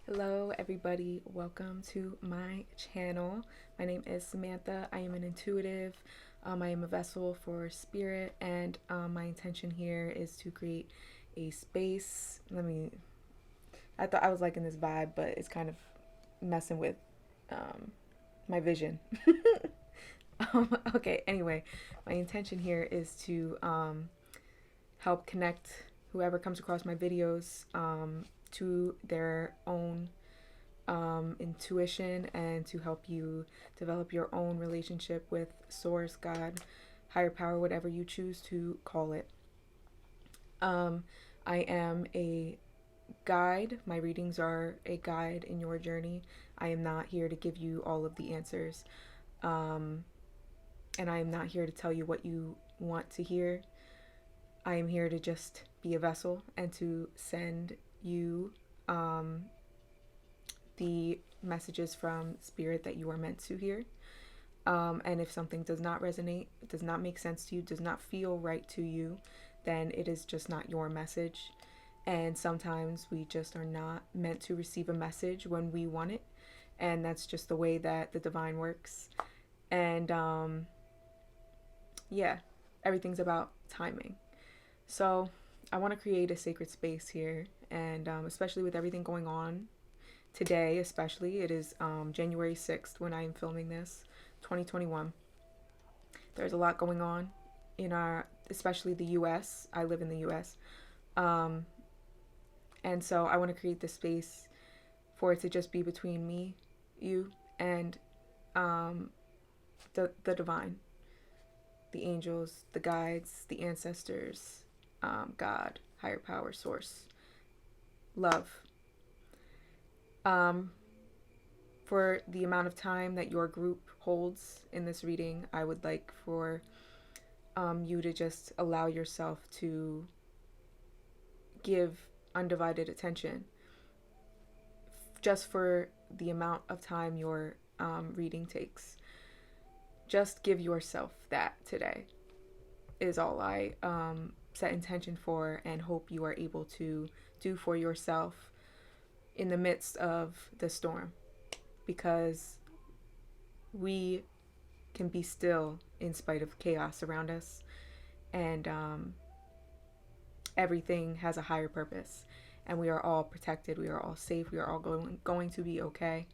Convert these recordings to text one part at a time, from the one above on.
Hello everybody, welcome to my channel. My name is Samantha. I am an intuitive. I am a vessel for spirit, and my intention here is to create a space. I thought I was liking this vibe, but it's kind of messing with my vision. Okay, anyway, my intention here is to help connect whoever comes across my videos to their own intuition, and to help you develop your own relationship with Source, God, higher power, whatever you choose to call it. Um, I am a guide. My readings are a guide in your journey. I am not here to give you all of the answers. Um, and I am not here to tell you what you want to hear. I am here to just be a vessel and to send you the messages from spirit that you are meant to hear. And if something does not resonate, does not make sense to you, does not feel right to you, then it is just not your message. And sometimes we just are not meant to receive a message when we want it. And that's just the way that the divine works. And yeah, everything's about timing. So I want to create a sacred space here. And especially with everything going on today, especially, it is January 6th when I am filming this, 2021. There's a lot going on in especially the US. I live in the US. Um, and so I want to create this space for it to just be between me, you, and um, the divine, the angels, the guides, the ancestors, God, higher power, source, love. Um, for the amount of time that your group holds in this reading, I would like for you to just allow yourself to give undivided attention just for the amount of time your reading takes. Just give yourself that today, is all I set intention for and hope you are able to do for yourself in the midst of the storm, because we can be still in spite of chaos around us, and everything has a higher purpose, and we are all protected, we are all safe, we are all going to be okay.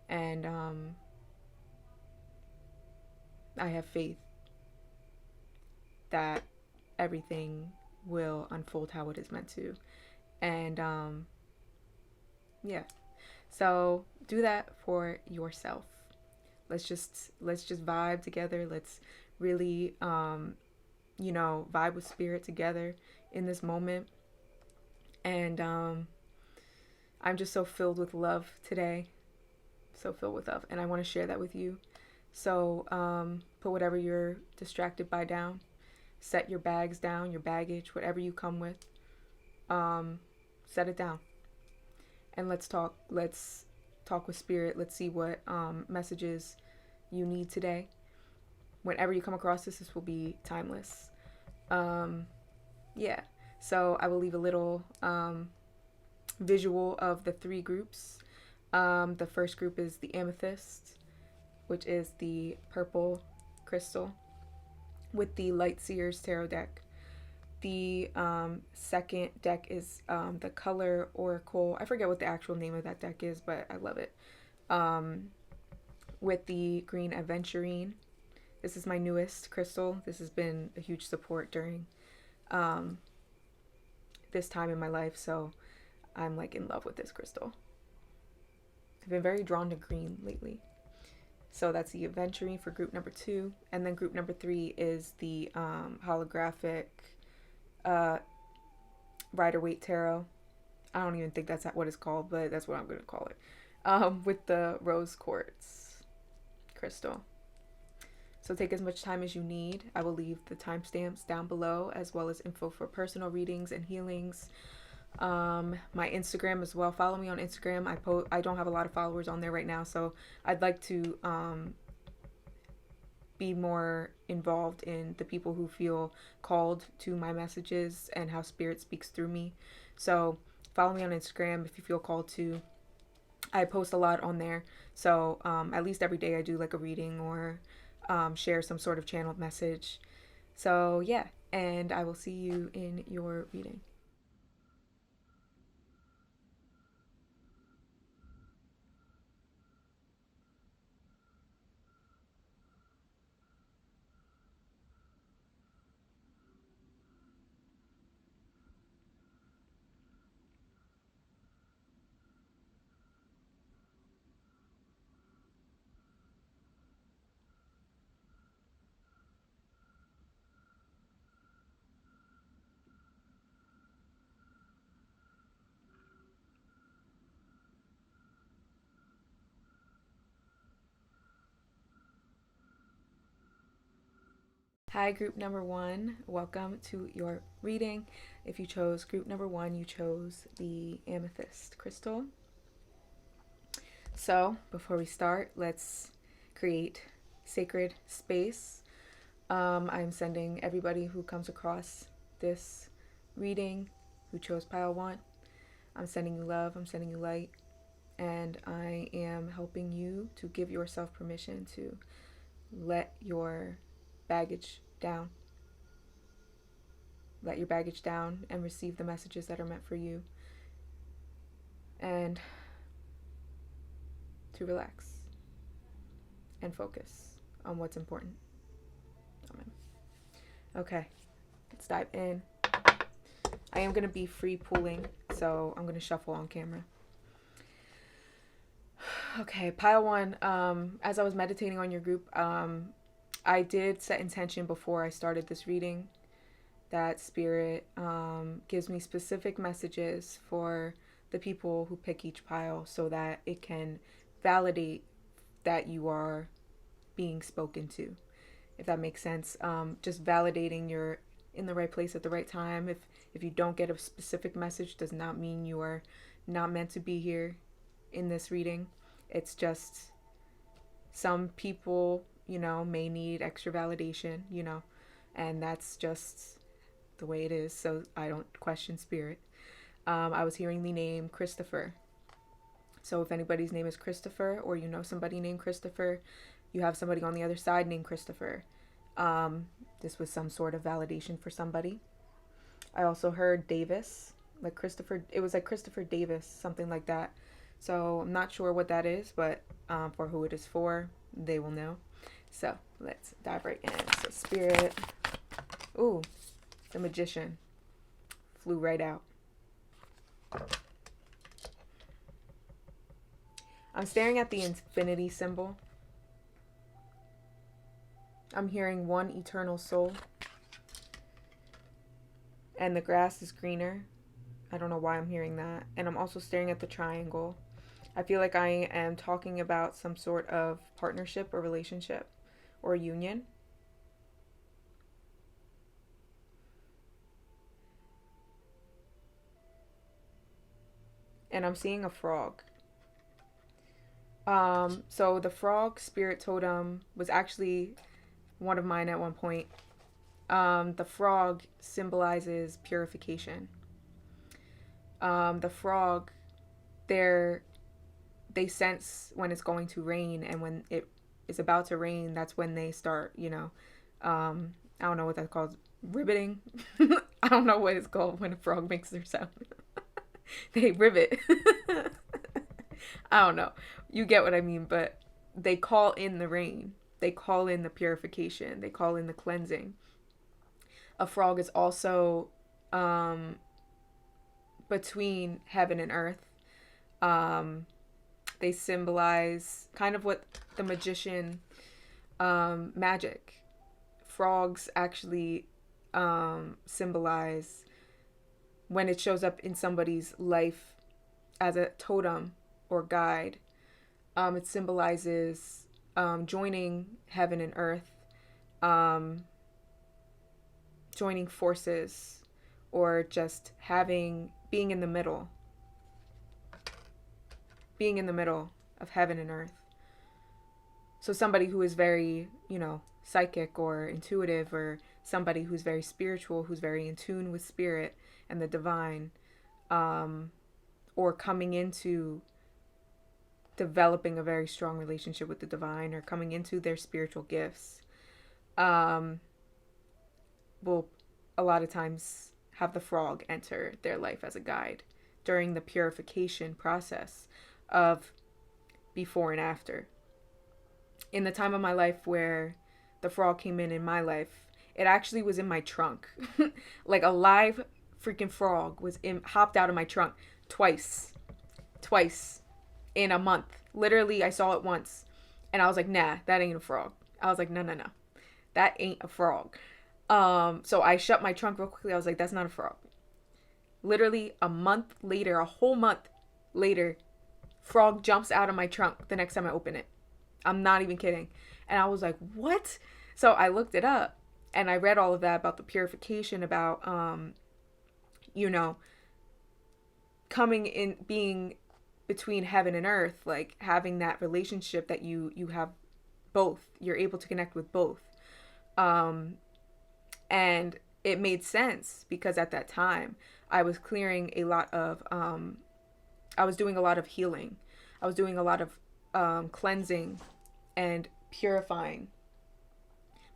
And I have faith that everything will unfold how it is meant to. And yeah, so do that for yourself. Let's just vibe together. Let's really vibe with spirit together in this moment. And I'm just so filled with love today, so filled with love, and I want to share that with you. So put whatever you're distracted by down, set your bags down, your baggage, whatever you come with, set it down, and let's talk. Let's talk with spirit. Let's see what messages you need today. Whenever you come across this will be timeless. Yeah. So I will leave a little visual of the three groups. The first group is the Amethyst, which is the purple crystal with the Light Seers Tarot deck. The second deck is the Color Oracle. I forget what the actual name of that deck is, but I love it. With the green Aventurine. This is my newest crystal. This has been a huge support during this time in my life, so I'm like in love with this crystal. I've been very drawn to green lately. So that's the Aventurine for group number 2. And then group number 3 is the holographic Rider-Waite Tarot. I don't even think that's what it's called, but that's what I'm going to call it. With the rose quartz crystal. So take as much time as you need. I will leave the timestamps down below, as well as info for personal readings and healings. My Instagram as well. Follow me on Instagram. I don't have a lot of followers on there right now, so I'd like to be more involved in the people who feel called to my messages and how spirit speaks through me. So follow me on Instagram if you feel called to. I post a lot on there. So at least every day I do like a reading or share some sort of channeled message. So yeah, and I will see you in your reading. Hi, group number one. Welcome to your reading. If you chose group number one, you chose the Amethyst crystal. So, before we start, let's create sacred space. I'm sending everybody who comes across this reading who chose pile one. I'm sending you love, I'm sending you light, and I am helping you to give yourself permission to let your baggage down. Let your baggage down and receive the messages that are meant for you, and to relax and focus on what's important. Amen. Okay, let's dive in. I am going to be free pulling, so I'm going to shuffle on camera. Okay, pile one. As I was meditating on your group, I did set intention before I started this reading that Spirit gives me specific messages for the people who pick each pile so that it can validate that you are being spoken to, if that makes sense. Just validating you're in the right place at the right time. If you don't get a specific message, does not mean you are not meant to be here in this reading. It's just some people, may need extra validation, and that's just the way it is. So I don't question Spirit. I was hearing the name Christopher. So if anybody's name is Christopher, or you know somebody named Christopher, you have somebody on the other side named Christopher. This was some sort of validation for somebody. I also heard Davis, like Christopher. It was like Christopher Davis, something like that. So I'm not sure what that is, but for who it is for, they will know. So let's dive right in. So Spirit. Ooh, the Magician flew right out. I'm staring at the infinity symbol. I'm hearing one eternal soul. And the grass is greener. I don't know why I'm hearing that. And I'm also staring at the triangle. I feel like I am talking about some sort of partnership or relationship or union. And I'm seeing a frog. So the frog spirit totem was actually one of mine at one point. The frog symbolizes purification. The frog, they sense when it's going to rain, and when it is about to rain, that's when they start, I don't know what that's called, ribbiting. I don't know what it's called when a frog makes their sound. They ribbit. I don't know. You get what I mean, but they call in the rain. They call in the purification. They call in the cleansing. A frog is also between heaven and earth. They symbolize kind of what the magician magic. Frogs actually symbolize when it shows up in somebody's life as a totem or guide. It symbolizes joining heaven and earth, joining forces, or just being in the middle of heaven and earth. So somebody who is very, psychic or intuitive, or somebody who's very spiritual, who's very in tune with spirit and the divine, or coming into developing a very strong relationship with the divine or coming into their spiritual gifts will a lot of times have the frog enter their life as a guide during the purification process of before and after. In the time of my life where the frog came in my life, it actually was in my trunk. Like a live freaking frog hopped out of my trunk twice in a month. Literally, I saw it once and I was like, nah, that ain't a frog. I was like, no, that ain't a frog. So I shut my trunk real quickly. I was like, that's not a frog. Literally a month later, a whole month later, frog jumps out of my trunk the next time I open it. I'm not even kidding. And I was like, what? So I looked it up and I read all of that about the purification, about, coming in, being between heaven and earth, like having that relationship that you have both. You're able to connect with both. And it made sense because at that time I was clearing a lot of, I was doing a lot of healing. I was doing a lot of cleansing and purifying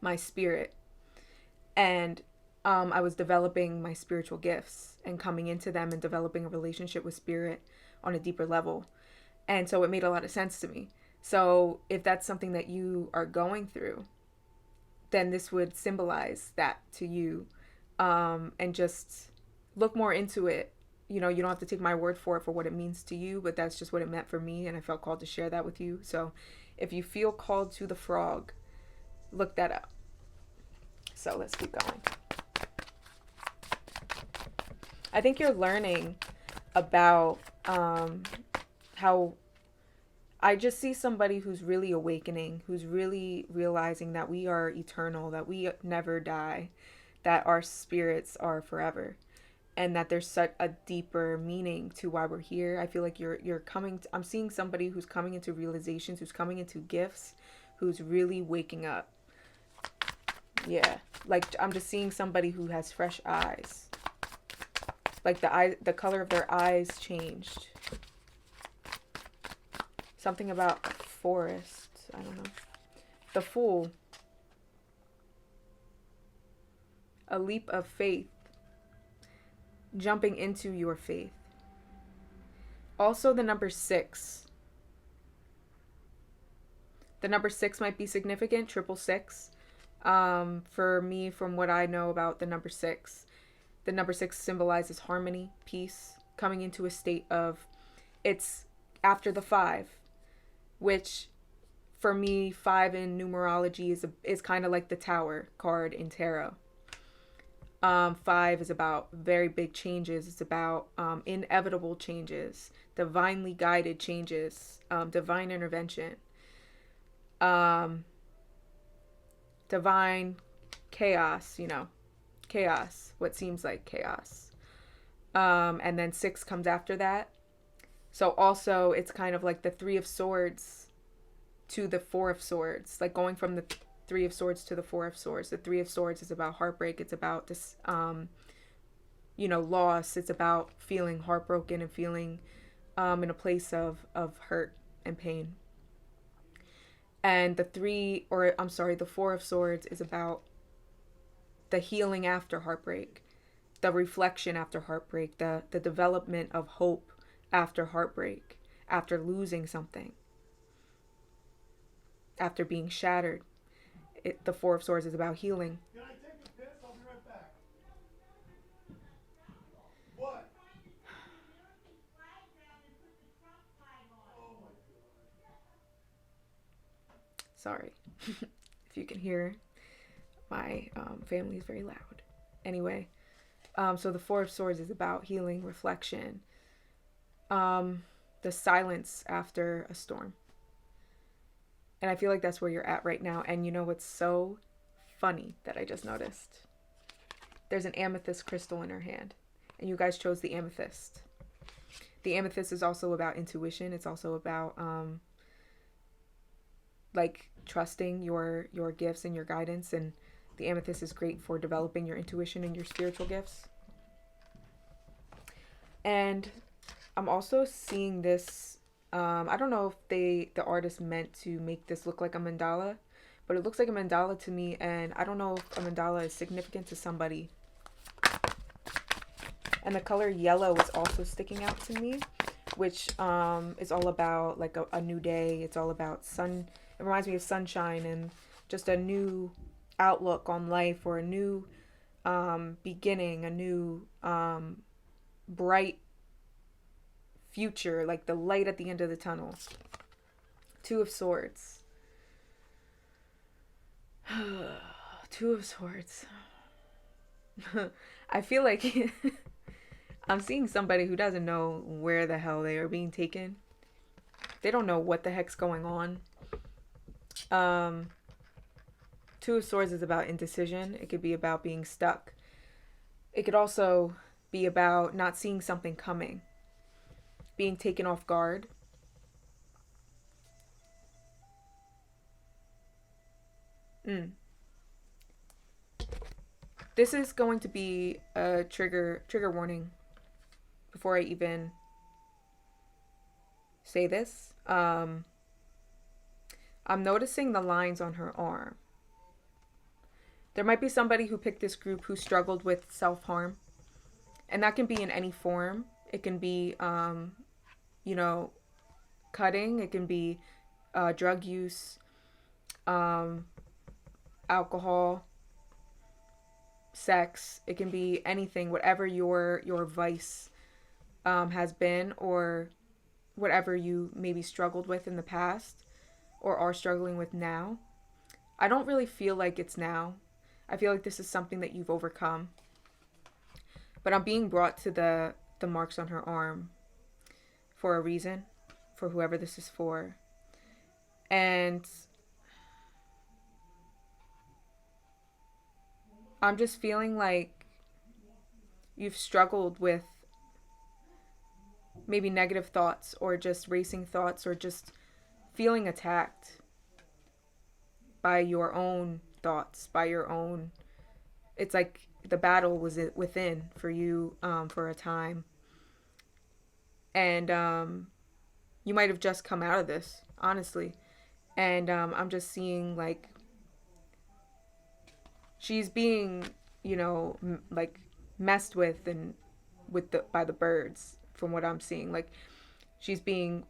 my spirit. And I was developing my spiritual gifts and coming into them and developing a relationship with spirit on a deeper level. And so it made a lot of sense to me. So if that's something that you are going through, then this would symbolize that to you. And just look more into it. You don't have to take my word for it for what it means to you, but that's just what it meant for me, and I felt called to share that with you. So if you feel called to the frog, look that up. So let's keep going. I think you're learning about how I just see somebody who's really awakening, who's really realizing that we are eternal, that we never die, that our spirits are forever. And that there's such a deeper meaning to why we're here. I feel like you're coming I'm seeing somebody who's coming into realizations, who's coming into gifts, who's really waking up. Yeah, like I'm just seeing somebody who has fresh eyes. Like the color of their eyes changed. Something about a forest. I don't know. The Fool. A leap of faith. Jumping into your faith. Also the number 6. The number 6 might be significant, 666. For me, from what I know about the number 6, the number 6 symbolizes harmony, peace, coming into a state of, it's after the 5, which for me, 5 in numerology is kind of like the Tower card in tarot. 5 is about very big changes. It's about inevitable changes, divinely guided changes, divine intervention, divine chaos, chaos, what seems like chaos. And then 6 comes after that. So also it's kind of like the 3 of Swords to the 4 of Swords, like going from the 3 of Swords to the 4 of Swords. The 3 of Swords is about heartbreak. It's about this, loss. It's about feeling heartbroken and feeling in a place of hurt and pain. And the 4 of Swords is about the healing after heartbreak, the reflection after heartbreak, the development of hope after heartbreak, after losing something, after being shattered. The 4 of Swords is about healing. Can I take a piss? I'll be right back. What? Oh my God. Sorry. If you can hear, my family is very loud. Anyway, so the 4 of Swords is about healing, reflection, the silence after a storm. And I feel like that's where you're at right now. And you know what's so funny that I just noticed? There's an amethyst crystal in her hand. And you guys chose the amethyst. The amethyst is also about intuition. It's also about trusting your gifts and your guidance. And the amethyst is great for developing your intuition and your spiritual gifts. And I'm also seeing this I don't know if the artist meant to make this look like a mandala, but it looks like a mandala to me, and I don't know if a mandala is significant to somebody. And the color yellow is also sticking out to me, which is all about like a new day. It's all about sun. It reminds me of sunshine and just a new outlook on life, or a new beginning, a new bright future, like the light at the end of the tunnel. Two of Swords. Two of Swords. I feel like I'm seeing somebody who doesn't know where the hell they are being taken. They don't know what the heck's going on. Two of Swords is about indecision. It could be about being stuck. It could also be about not seeing something coming, being taken off guard. This is going to be a trigger warning before I even say this. I'm noticing the lines on her arm. There might be somebody who picked this group who struggled with self-harm. And that can be in any form. It can be, cutting. It can be drug use, alcohol, sex. It can be anything, whatever your vice has been, or whatever you maybe struggled with in the past or are struggling with now. I don't really feel like it's now. I feel like this is something that you've overcome. But I'm being brought to the marks on her arm for a reason, for whoever this is for. And I'm just feeling like you've struggled with maybe negative thoughts, or just racing thoughts, or just feeling attacked by your own thoughts, by your own. It's like the battle was within for you for a time. And you might have just come out of this, honestly. And I'm just seeing like she's being, like messed with and by the birds, from what I'm seeing. Like she's being,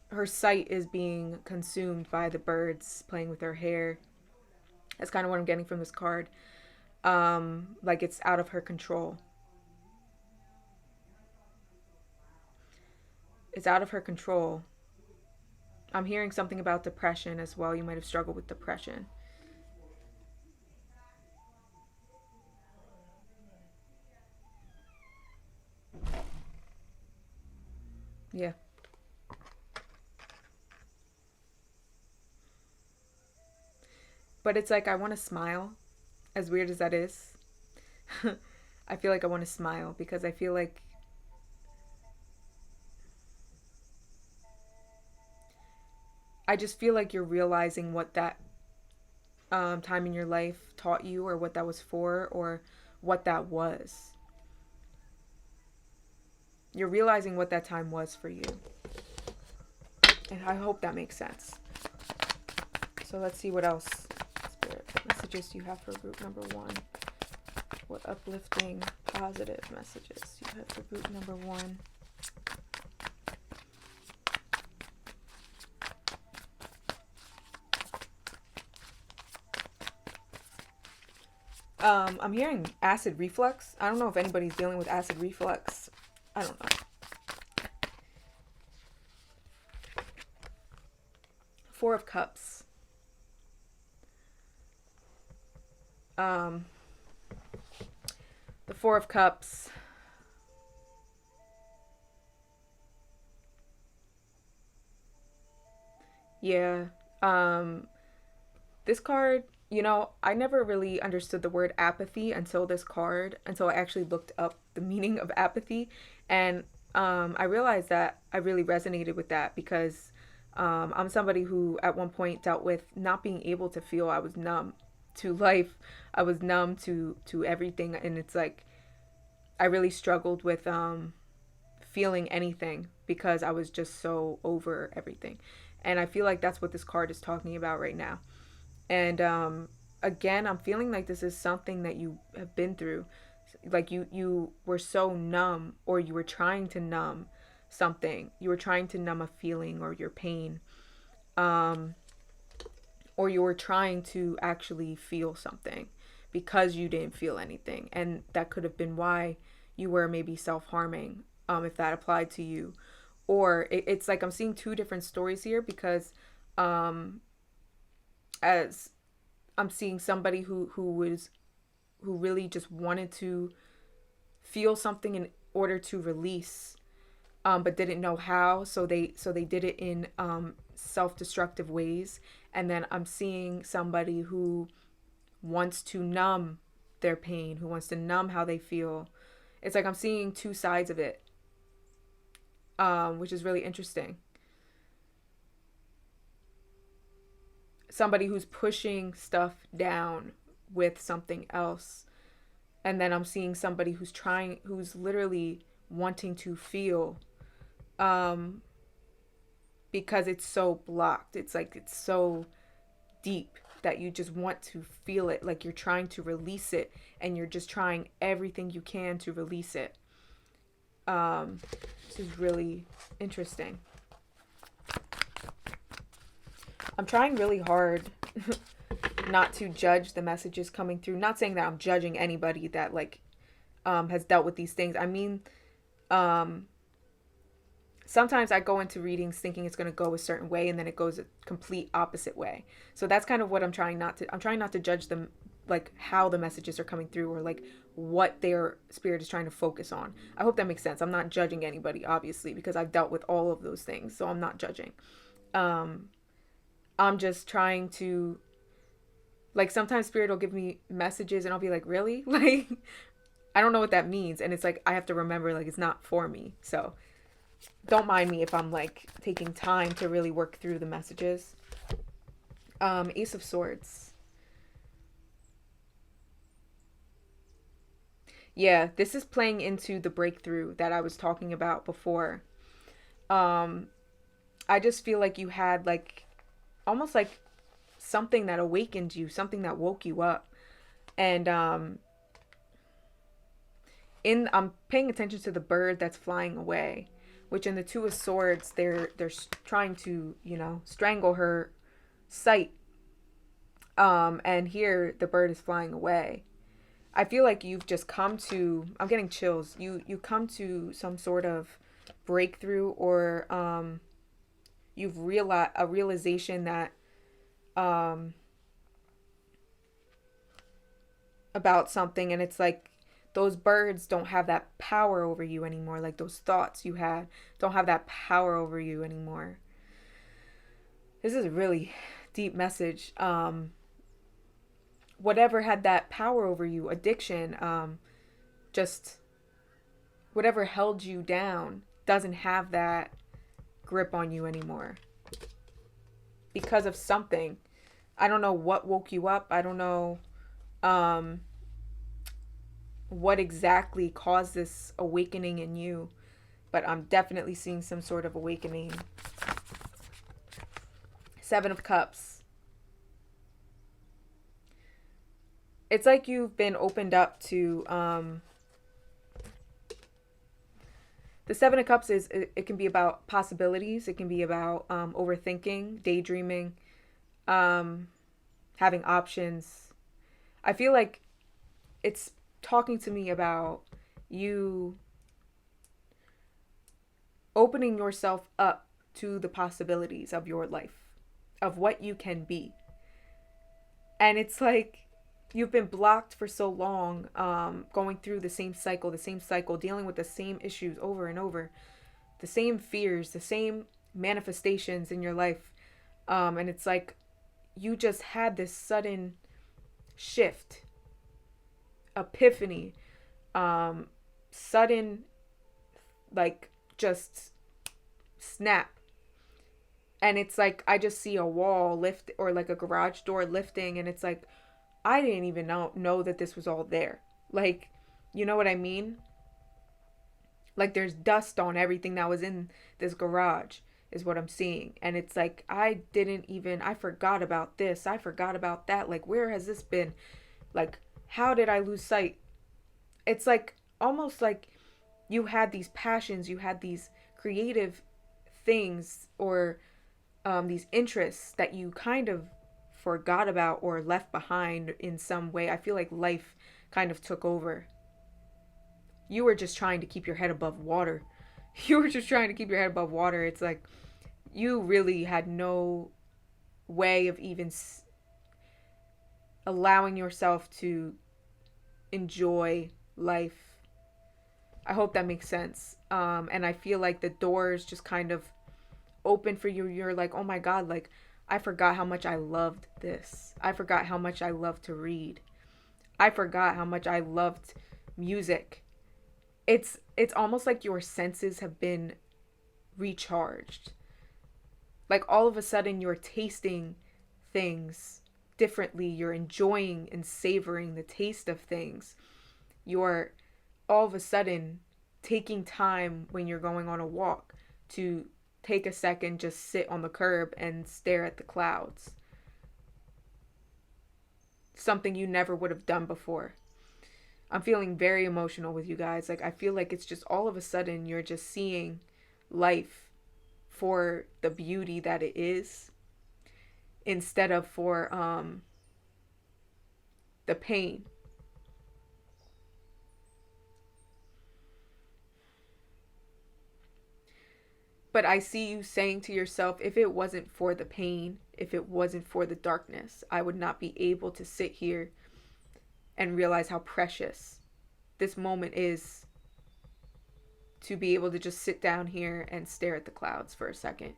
her sight is being consumed by the birds playing with her hair. That's kind of what I'm getting from this card. Like it's out of her control. It's out of her control. I'm hearing something about depression as well. You might have struggled with depression. Yeah. But it's like I want to smile, as weird as that is. I feel like I want to smile because I feel like I just feel like you're realizing what that time in your life taught you, or what that was for, or what that was. You're realizing what that time was for you. And I hope that makes sense. So let's see what else, Spirit messages you have for group number one. What uplifting, positive messages you have for group number one. I'm hearing acid reflux. I don't know if anybody's dealing with acid reflux. I don't know. Four of Cups. The Four of Cups. Yeah. This card, I never really understood the word apathy until this card, until I actually looked up the meaning of apathy. And I realized that I really resonated with that because I'm somebody who at one point dealt with not being able to feel. I was numb to life. I was numb to everything. And it's like I really struggled with feeling anything because I was just so over everything. And I feel like that's what this card is talking about right now. And again, I'm feeling like this is something that you have been through. Like you were so numb, or you were trying to numb something. You were trying to numb a feeling or your pain. Um, or you were trying to actually feel something because you didn't feel anything. And that could have been why you were maybe self-harming, if that applied to you. Or it's like I'm seeing two different stories here, because um, as I'm seeing somebody who really just wanted to feel something in order to release, but didn't know how, so they did it in self-destructive ways. And then I'm seeing somebody who wants to numb their pain, who wants to numb how they feel. It's like I'm seeing two sides of it, which is really interesting. Somebody who's pushing stuff down with something else. And then I'm seeing somebody who's literally wanting to feel, um, because it's so blocked. It's like it's so deep that you just want to feel it. Like you're trying to release it, and you're just trying everything you can to release it. This is really interesting. I'm trying really hard not to judge the messages coming through. Not saying that I'm judging anybody that like has dealt with these things. I mean, sometimes I go into readings thinking it's going to go a certain way, and then it goes a complete opposite way. So that's kind of what I'm trying not to judge them, like how the messages are coming through, or like what their spirit is trying to focus on. I hope that makes sense. I'm not judging anybody, obviously, because I've dealt with all of those things. So I'm not judging. Um, I'm just trying to, like, sometimes spirit will give me messages and I'll be like, really? Like, I don't know what that means. And it's like, I have to remember, like, it's not for me. So don't mind me if I'm like taking time to really work through the messages. Ace of Swords. Yeah, this is playing into the breakthrough that I was talking about before. Um, I just feel like you had like almost like something that awakened you, something that woke you up. And in I'm paying attention to the bird that's flying away, which in the Two of Swords they're trying to, strangle her sight. And here the bird is flying away. I feel like you've just come to, I'm getting chills. You come to some sort of breakthrough, or you've realized a realization that um about something, and it's like those birds don't have that power over you anymore. Like those thoughts you had don't have that power over you anymore. This is a really deep message. Whatever had that power over you, addiction, just whatever held you down, doesn't have that grip on you anymore because of something. I don't know what woke you up. I don't know um, what exactly caused this awakening in you, but I'm definitely seeing some sort of awakening. Seven of Cups. It's like you've been opened up to the Seven of Cups is, it can be about possibilities. It can be about overthinking, daydreaming, having options. I feel like it's talking to me about you opening yourself up to the possibilities of your life, of what you can be. And it's like you've been blocked for so long, going through the same cycle, dealing with the same issues over and over, the same fears, the same manifestations in your life. And it's like you just had this sudden shift, epiphany, sudden, like, just snap. And it's like I just see a wall lift, or like a garage door lifting, and it's like I didn't even know that this was all there. Like, you know what I mean? Like there's dust on everything that was in this garage is what I'm seeing. And it's like I forgot about this. I forgot about that. Like where has this been? Like how did I lose sight? It's like almost like you had these passions, you had these creative things or these interests that you kind of forgot about or left behind in some way. I feel like life kind of took over. You were just trying to keep your head above water. You were just trying to keep your head above water. It's like you really had no way of even allowing yourself to enjoy life. I hope that makes sense. And I feel like the doors just kind of open for you. You're like, oh my God, like I forgot how much I loved this. I forgot how much I loved to read. I forgot how much I loved music. It's almost like your senses have been recharged. Like all of a sudden you're tasting things differently. You're enjoying and savoring the taste of things. You're all of a sudden taking time when you're going on a walk to take a second, just sit on the curb and stare at the clouds. Something you never would have done before. I'm feeling very emotional with you guys. Like I feel like it's just all of a sudden you're just seeing life for the beauty that it is instead of for the pain. But I see you saying to yourself, if it wasn't for the pain, if it wasn't for the darkness, I would not be able to sit here and realize how precious this moment is, to be able to just sit down here and stare at the clouds for a second.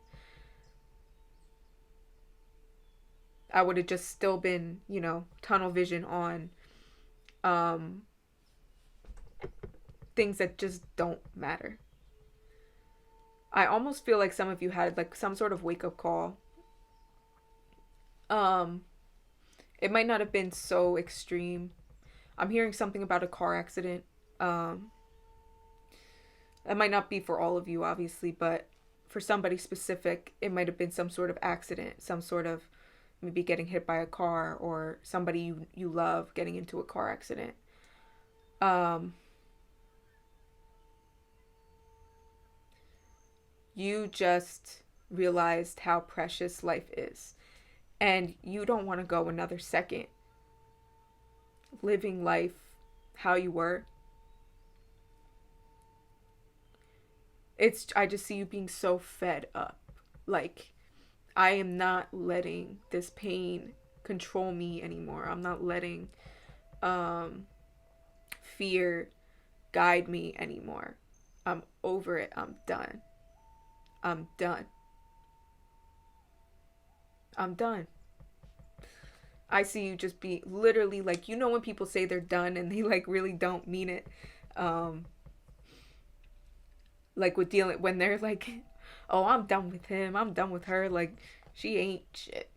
I would have just still been, tunnel vision on um, things that just don't matter. I almost feel like some of you had like some sort of wake up call. Um, it might not have been so extreme. I'm hearing something about a car accident. Um, That might not be for all of you, obviously, but for somebody specific, it might have been some sort of accident, some sort of maybe getting hit by a car or somebody you love getting into a car accident. Um, you just realized how precious life is. And you don't want to go another second living life how you were. I just see you being so fed up. Like, I am not letting this pain control me anymore. I'm not letting um, fear guide me anymore. I'm over it. I'm done. I'm done. I'm done. I see you just be literally like, when people say they're done and they like really don't mean it. Um, like with dealing, when they're like, oh, I'm done with him. I'm done with her. Like, she ain't shit.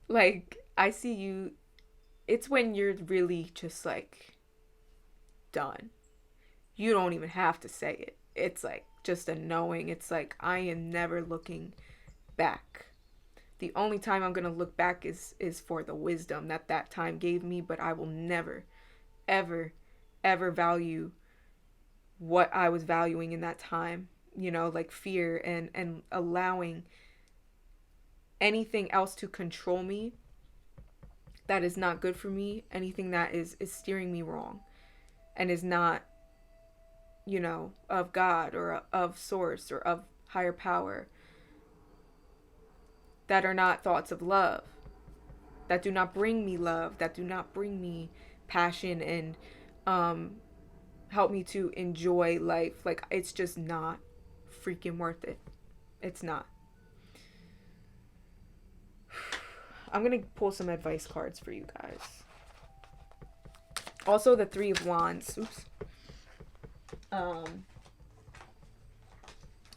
Like, I see you. It's when you're really just like done. You don't even have to say it. It's like just a knowing. It's like, I am never looking back. The only time I'm going to look back is for the wisdom that time gave me, but I will never, ever, ever value what I was valuing in that time, like fear and allowing anything else to control me that is not good for me, anything that is steering me wrong and is not, of God or of source or of higher power, that are not thoughts of love, that do not bring me love, that do not bring me passion and help me to enjoy life. Like, it's just not freaking worth it. It's not. I'm gonna pull some advice cards for you guys. Also, the Three of Wands,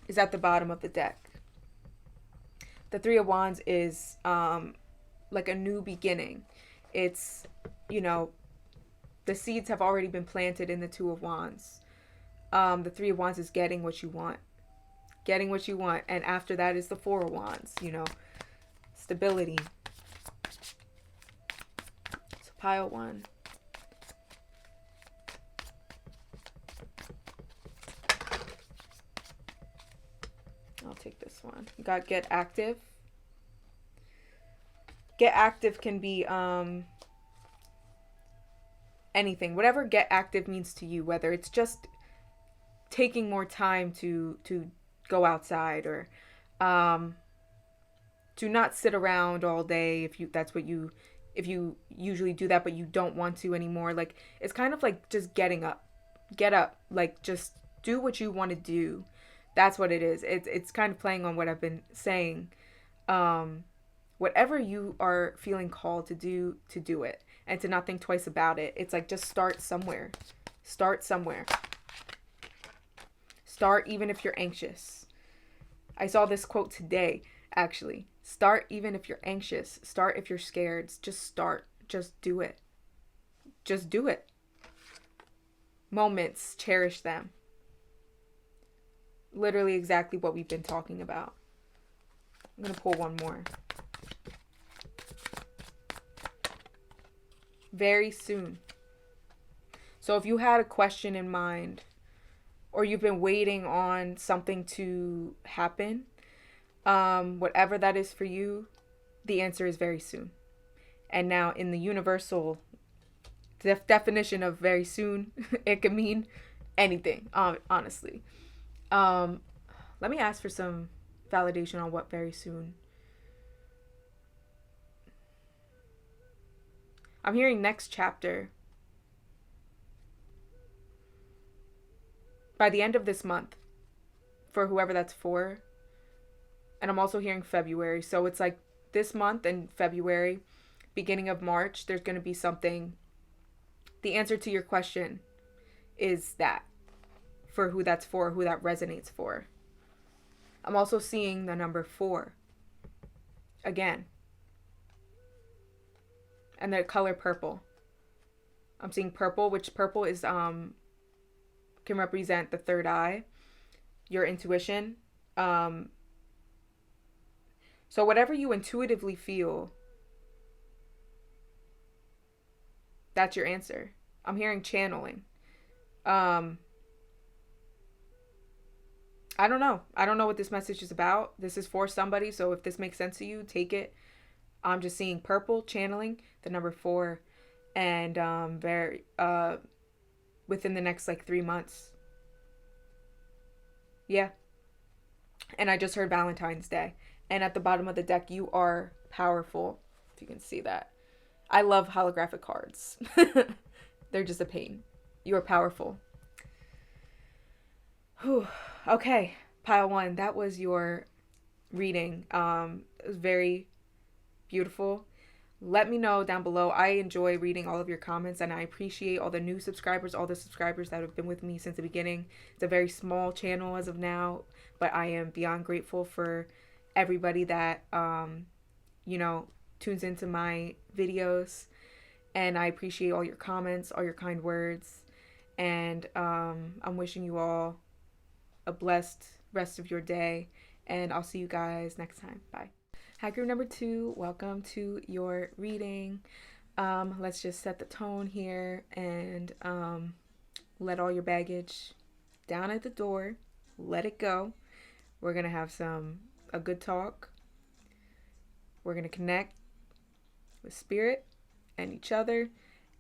is at the bottom of the deck. The Three of Wands is like a new beginning. It's, the seeds have already been planted in the Two of Wands. The Three of Wands is getting what you want. Getting what you want. And after that is the Four of Wands, you know, stability. So pile one. I'll take this one. You got get active. Get active can be anything. Whatever get active means to you, whether it's just taking more time to go outside, or to not sit around all day if you usually do that but you don't want to anymore. Like, it's kind of like just getting up. Get up. Like, just do what you want to do. That's what it is. It's kind of playing on what I've been saying. Whatever you are feeling called to do it, and to not think twice about it. It's like, just start somewhere. Start somewhere. Start even if you're anxious. I saw this quote today, actually. Start even if you're anxious. Start if you're scared. Just start. Just do it. Just do it. Moments, cherish them. Literally exactly what we've been talking about. I'm going to pull one more. Very soon. So if you had a question in mind, or you've been waiting on something to happen, whatever that is for you, the answer is very soon. And now, in the universal definition of very soon, it could mean anything, honestly. Let me ask for some validation on what very soon. I'm hearing next chapter. By the end of this month, for whoever that's for. And I'm also hearing February. So it's like this month and February, beginning of March, there's going to be something. The answer to your question is that, for who that's for, who that resonates for. I'm also seeing the number 4 again. And the color purple. I'm seeing purple, which purple is can represent the third eye, your intuition. So whatever you intuitively feel, that's your answer. I'm hearing channeling. I don't know. I don't know what this message is about. This is for somebody, so if this makes sense to you, take it. I'm just seeing purple, channeling, the number 4, and very within the next like 3 months. Yeah. And I just heard Valentine's Day. And at the bottom of the deck, you are powerful. If you can see that. I love holographic cards. They're just a pain. You are powerful. Whew. Okay, pile 1. That was your reading. It was very beautiful. Let me know down below. I enjoy reading all of your comments, and I appreciate all the new subscribers, all the subscribers that have been with me since the beginning. It's a very small channel as of now, but I am beyond grateful for everybody that tunes into my videos, and I appreciate all your comments, all your kind words, and I'm wishing you all a blessed rest of your day, and I'll see you guys next time. Bye. Hi, group number 2. Welcome to your reading. Let's just set the tone here and let all your baggage down at the door. Let it go. We're going to have a good talk. We're going to connect with spirit and each other.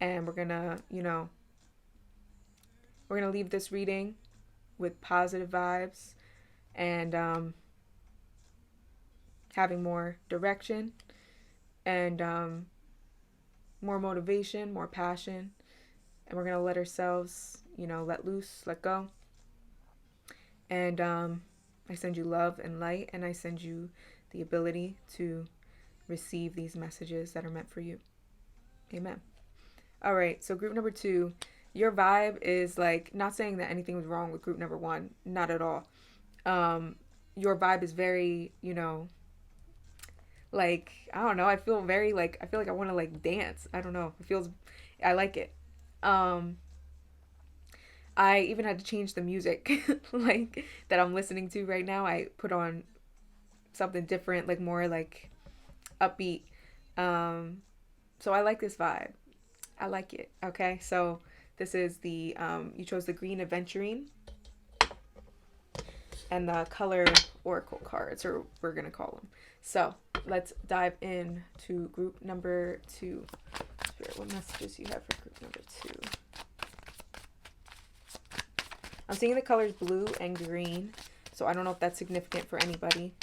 And we're going to, we're going to leave this reading with positive vibes and having more direction and more motivation, more passion. And we're going to let ourselves, let loose, let go. And I send you love and light, and I send you the ability to receive these messages that are meant for you. Amen. All right, so group number 2, your vibe is like, not saying that anything was wrong with group number 1, not at all. Your vibe is very, like, I don't know, I feel like I want to like dance. I don't know. I like it. I even had to change the music like that I'm listening to right now. I put on something different, like more like upbeat. Um, so I like this vibe. I like it. Okay, so this is the you chose the green Aventurine and the color oracle cards, or we're gonna call them. So let's dive in to group number 2. Spirit, what messages you have for group number 2? I'm seeing the colors blue and green, so I don't know if that's significant for anybody.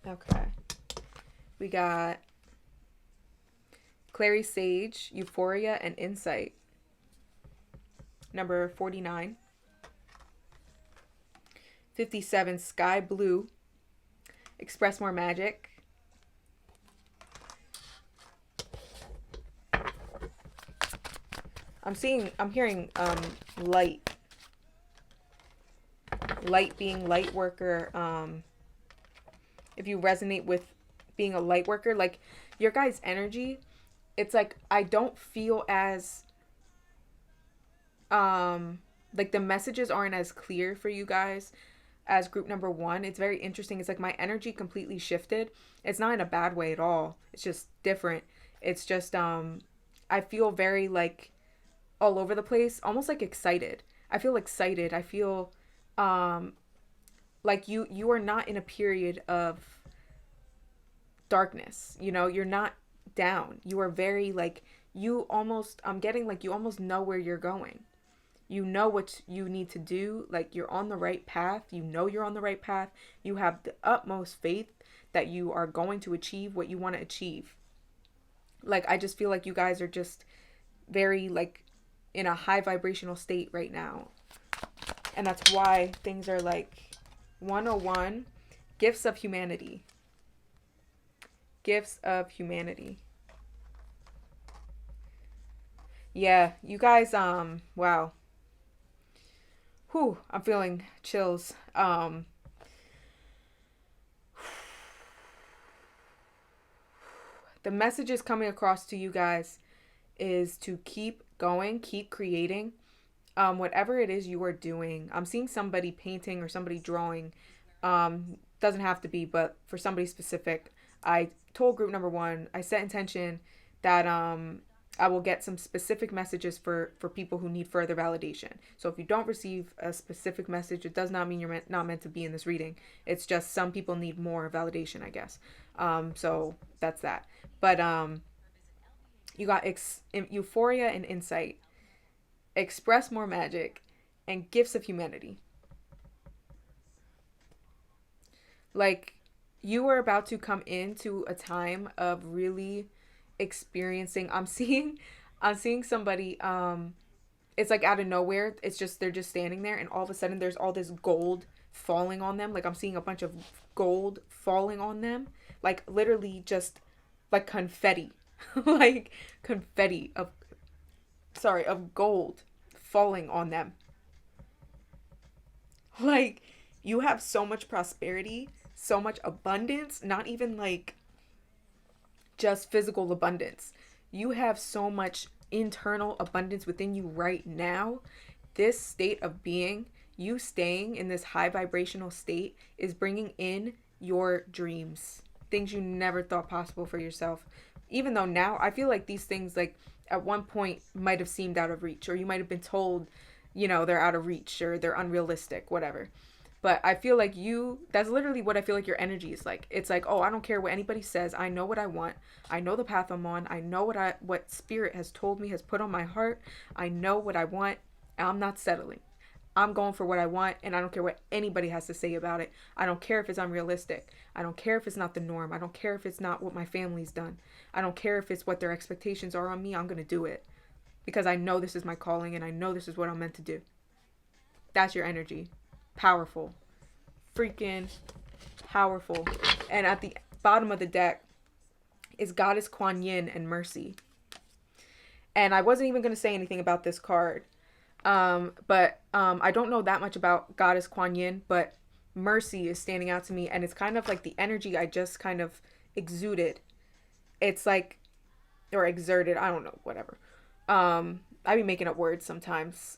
Okay. We got Clary Sage, Euphoria, and Insight. Number 49. 57, Sky Blue, Express More Magic. I'm hearing light. Light being light worker. If you resonate with being a light worker, like your guys' energy, it's like I don't feel as like the messages aren't as clear for you guys as group number 1. It's very interesting. It's like my energy completely shifted. It's not in a bad way at all. It's just different. It's just I feel very like all over the place, almost like excited. I feel excited. I feel like you are not in a period of darkness. You know, you're not down. You are very like you almost I'm getting like you almost know where you're going. You know what you need to do. Like you're on the right path. You know you're on the right path. You have the utmost faith that you are going to achieve what you want to achieve. Like I just feel like you guys are just very like in a high vibrational state right now. And that's why things are like 101, gifts of humanity. Gifts of humanity. Yeah, you guys wow. Whew, I'm feeling chills. The message is coming across to you guys is to keep going, keep creating. Whatever it is you are doing. I'm seeing somebody painting or somebody drawing. Doesn't have to be, but for somebody specific, I told group number 1, I set intention that I will get some specific messages for people who need further validation. So if you don't receive a specific message, it does not mean you're not meant to be in this reading. It's just some people need more validation, I guess. So that's that. But you got Euphoria and Insight, Express More Magic, and Gifts of Humanity. Like you are about to come into a time of really experiencing I'm seeing somebody it's like out of nowhere. It's just they're just standing there and all of a sudden there's all this gold falling on them. Like I'm seeing a bunch of gold falling on them. Like literally just like confetti. Like confetti of gold falling on them. Like you have so much prosperity, so much abundance, not even like just physical abundance. You have so much internal abundance within you right now. This state of being, you staying in this high vibrational state, is bringing in your dreams, things you never thought possible for yourself. Even though now I feel like these things, like at one point, might have seemed out of reach, or you might have been told, you know, they're out of reach or they're unrealistic, whatever. But I feel like that's literally what I feel like your energy is like. It's like, oh, I don't care what anybody says. I know what I want. I know the path I'm on. I know what spirit has told me, has put on my heart. I know what I want. I'm not settling. I'm going for what I want, and I don't care what anybody has to say about it. I don't care if it's unrealistic. I don't care if it's not the norm. I don't care if it's not what my family's done. I don't care if it's what their expectations are on me. I'm going to do it because I know this is my calling, and I know this is what I'm meant to do. That's your energy. Powerful. Freaking powerful. And at the bottom of the deck is Goddess Kuan Yin and Mercy. And I wasn't even going to say anything about this card. But I don't know that much about Goddess Kuan Yin, but Mercy is standing out to me. And it's kind of like the energy I just kind of exuded. It's like, or exerted, I don't know, whatever. I be making up words sometimes.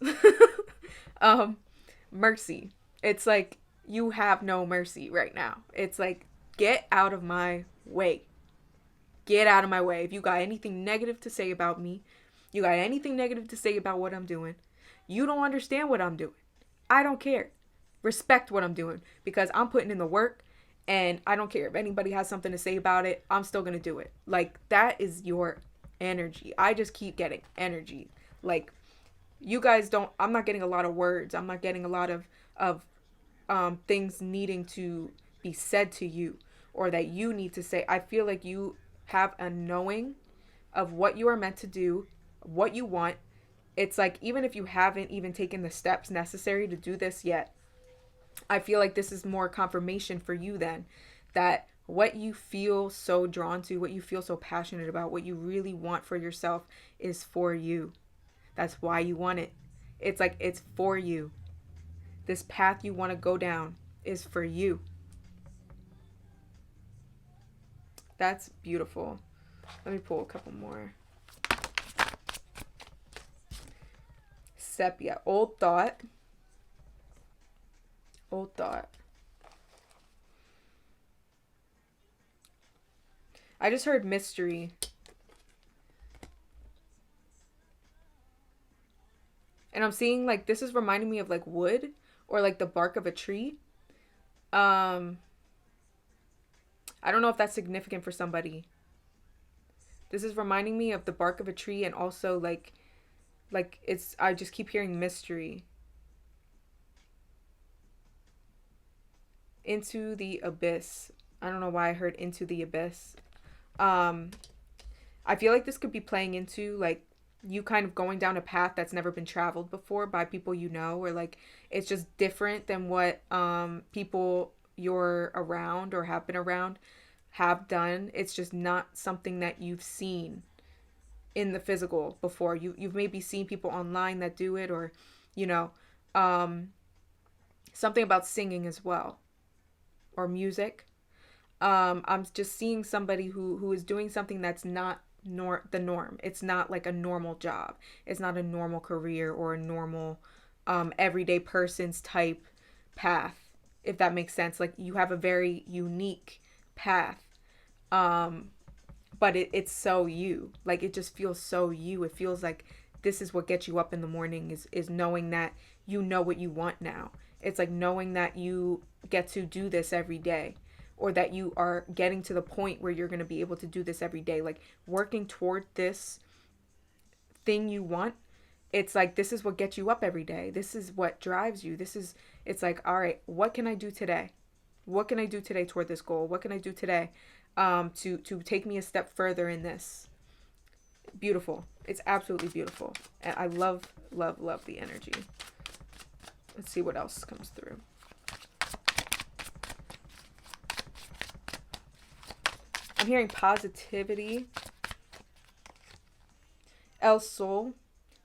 um, Mercy. It's like you have no mercy right now. It's like, get out of my way. Get out of my way. If you got anything negative to say about me, you got anything negative to say about what I'm doing, you don't understand what I'm doing. I don't care. Respect what I'm doing because I'm putting in the work and I don't care if anybody has something to say about it. I'm still going to do it. Like, that is your energy. I just keep getting energy. Like, you guys don't, I'm not getting a lot of words. I'm not getting a lot of things needing to be said to you or that you need to say. I feel like you have a knowing of what you are meant to do, what you want. It's like, even if you haven't even taken the steps necessary to do this yet, I feel like this is more confirmation for you then that what you feel so drawn to, what you feel so passionate about, what you really want for yourself is for you. That's why you want it. It's like, it's for you. This path you want to go down is for you. That's beautiful. Let me pull a couple more. Sepia. Old thought. Old thought. I just heard mystery. And I'm seeing, like, this is reminding me of, like, wood or, like, the bark of a tree. I don't know if that's significant for somebody. This is reminding me of the bark of a tree and also, like it's, I just keep hearing mystery. Into the abyss. I don't know why I heard into the abyss. I feel like this could be playing into, like, you kind of going down a path that's never been traveled before by people you know, or like it's just different than what people you're around or have been around have done. It's just not something that you've seen in the physical before. You've maybe seen people online that do it, or you know, something about singing as well, or music. I'm just seeing somebody who is doing something that's not the norm. It's not like a normal job. It's not a normal career or a normal everyday person's type path, if that makes sense. Like, you have a very unique path, but it's so you. Like, it just feels so you. It feels like this is what gets you up in the morning, is knowing that you know what you want now. It's like knowing that you get to do this every day, or that you are getting to the point where you're going to be able to do this every day, like working toward this thing you want. It's like, this is what gets you up every day. This is what drives you. It's like, all right, what can I do today? What can I do today toward this goal? What can I do today to take me a step further in this? Beautiful. It's absolutely beautiful. And I love, love, love the energy. Let's see what else comes through. I'm hearing positivity. El Sol.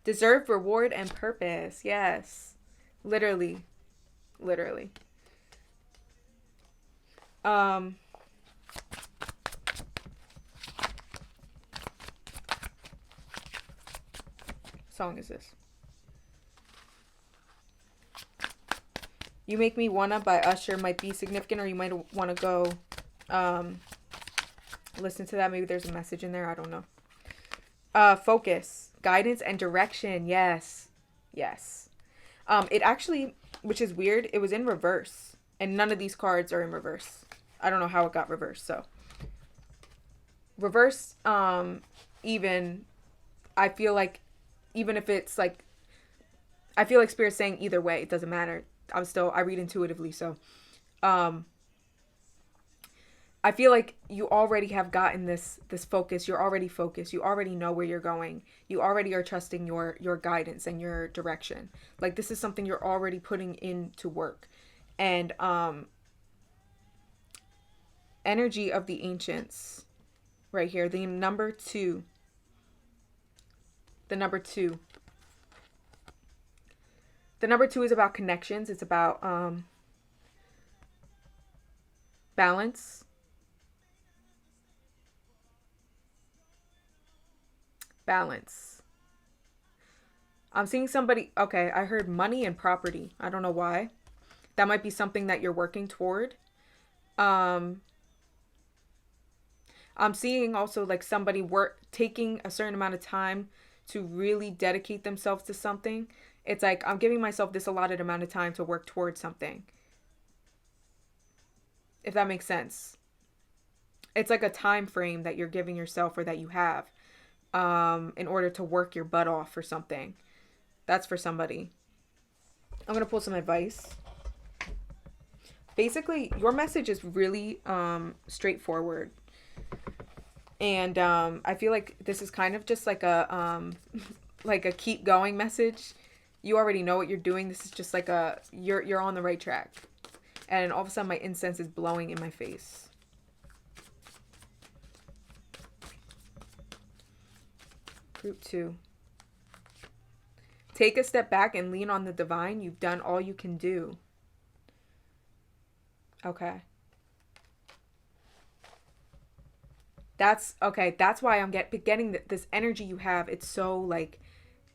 Deserved reward and purpose. Yes. Literally. Literally. Song is this? You Make Me Wanna by Usher might be significant, or you might want to go listen to that. Maybe there's a message in there. I don't know. Focus, guidance, and direction. Yes. Yes. It actually, which is weird, it was in reverse. And none of these cards are in reverse. I don't know how it got reversed. So reverse, even, I feel like, even if it's like, I feel like Spirit's saying either way, it doesn't matter. I read intuitively. So, I feel like you already have gotten this focus. You're already focused. You already know where you're going. You already are trusting your guidance and your direction. Like, this is something you're already putting into work. And energy of the ancients right here. The number 2. The number 2. The number 2 is about connections. It's about balance. balance. I'm seeing somebody, okay, I heard money and property. I don't know why. That might be something that you're working toward. Um, I'm seeing also like somebody work taking a certain amount of time to really dedicate themselves to something. It's like I'm giving myself this allotted amount of time to work towards something. If that makes sense. It's like a time frame that you're giving yourself or that you have in order to work your butt off for something. That's for somebody. I'm going to pull some advice. Basically, your message is really straightforward. And I feel like this is kind of just like a like a keep going message. You already know what you're doing. This is just like a you're on the right track. And all of a sudden my incense is blowing in my face. Group 2. Take a step back and lean on the divine. You've done all you can do. Okay. That's okay. That's why I'm getting this energy you have. It's so like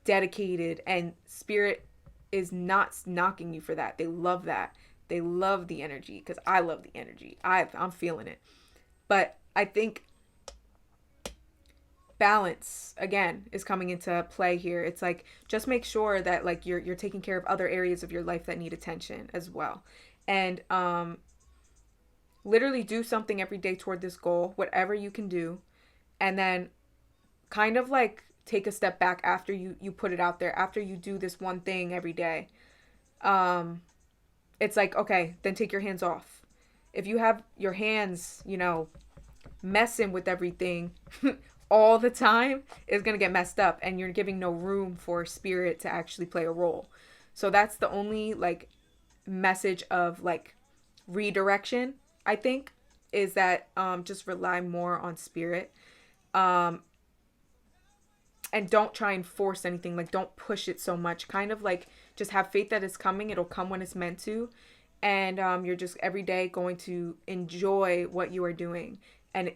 dedicated, and spirit is not knocking you for that. They love that. They love the energy because I love the energy. I'm feeling it. But I think balance again is coming into play here. It's like just make sure that like you're taking care of other areas of your life that need attention as well. And literally do something every day toward this goal, whatever you can do. And then kind of like take a step back after you put it out there, after you do this one thing every day. It's like, okay, then take your hands off. If you have your hands, messing with everything all the time, it's going to get messed up and you're giving no room for spirit to actually play a role. So that's the only like message of like redirection, I think, is that just rely more on spirit. And don't try and force anything. Like, don't push it so much. Kind of like just have faith that it's coming. It'll come when it's meant to. And you're just every day going to enjoy what you are doing and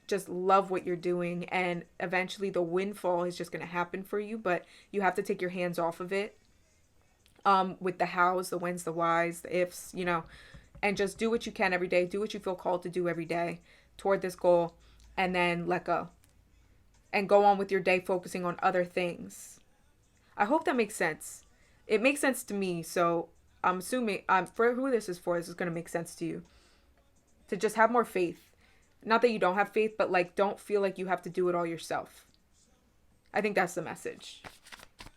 just love what you're doing. And eventually the windfall is just going to happen for you. But you have to take your hands off of it with the hows, the whens, the whys, the ifs, and just do what you can every day. Do what you feel called to do every day toward this goal, and then let go. And go on with your day focusing on other things. I hope that makes sense. It makes sense to me, so I'm assuming for who this is going to make sense to you. To just have more faith. Not that you don't have faith, but like don't feel like you have to do it all yourself. I think that's the message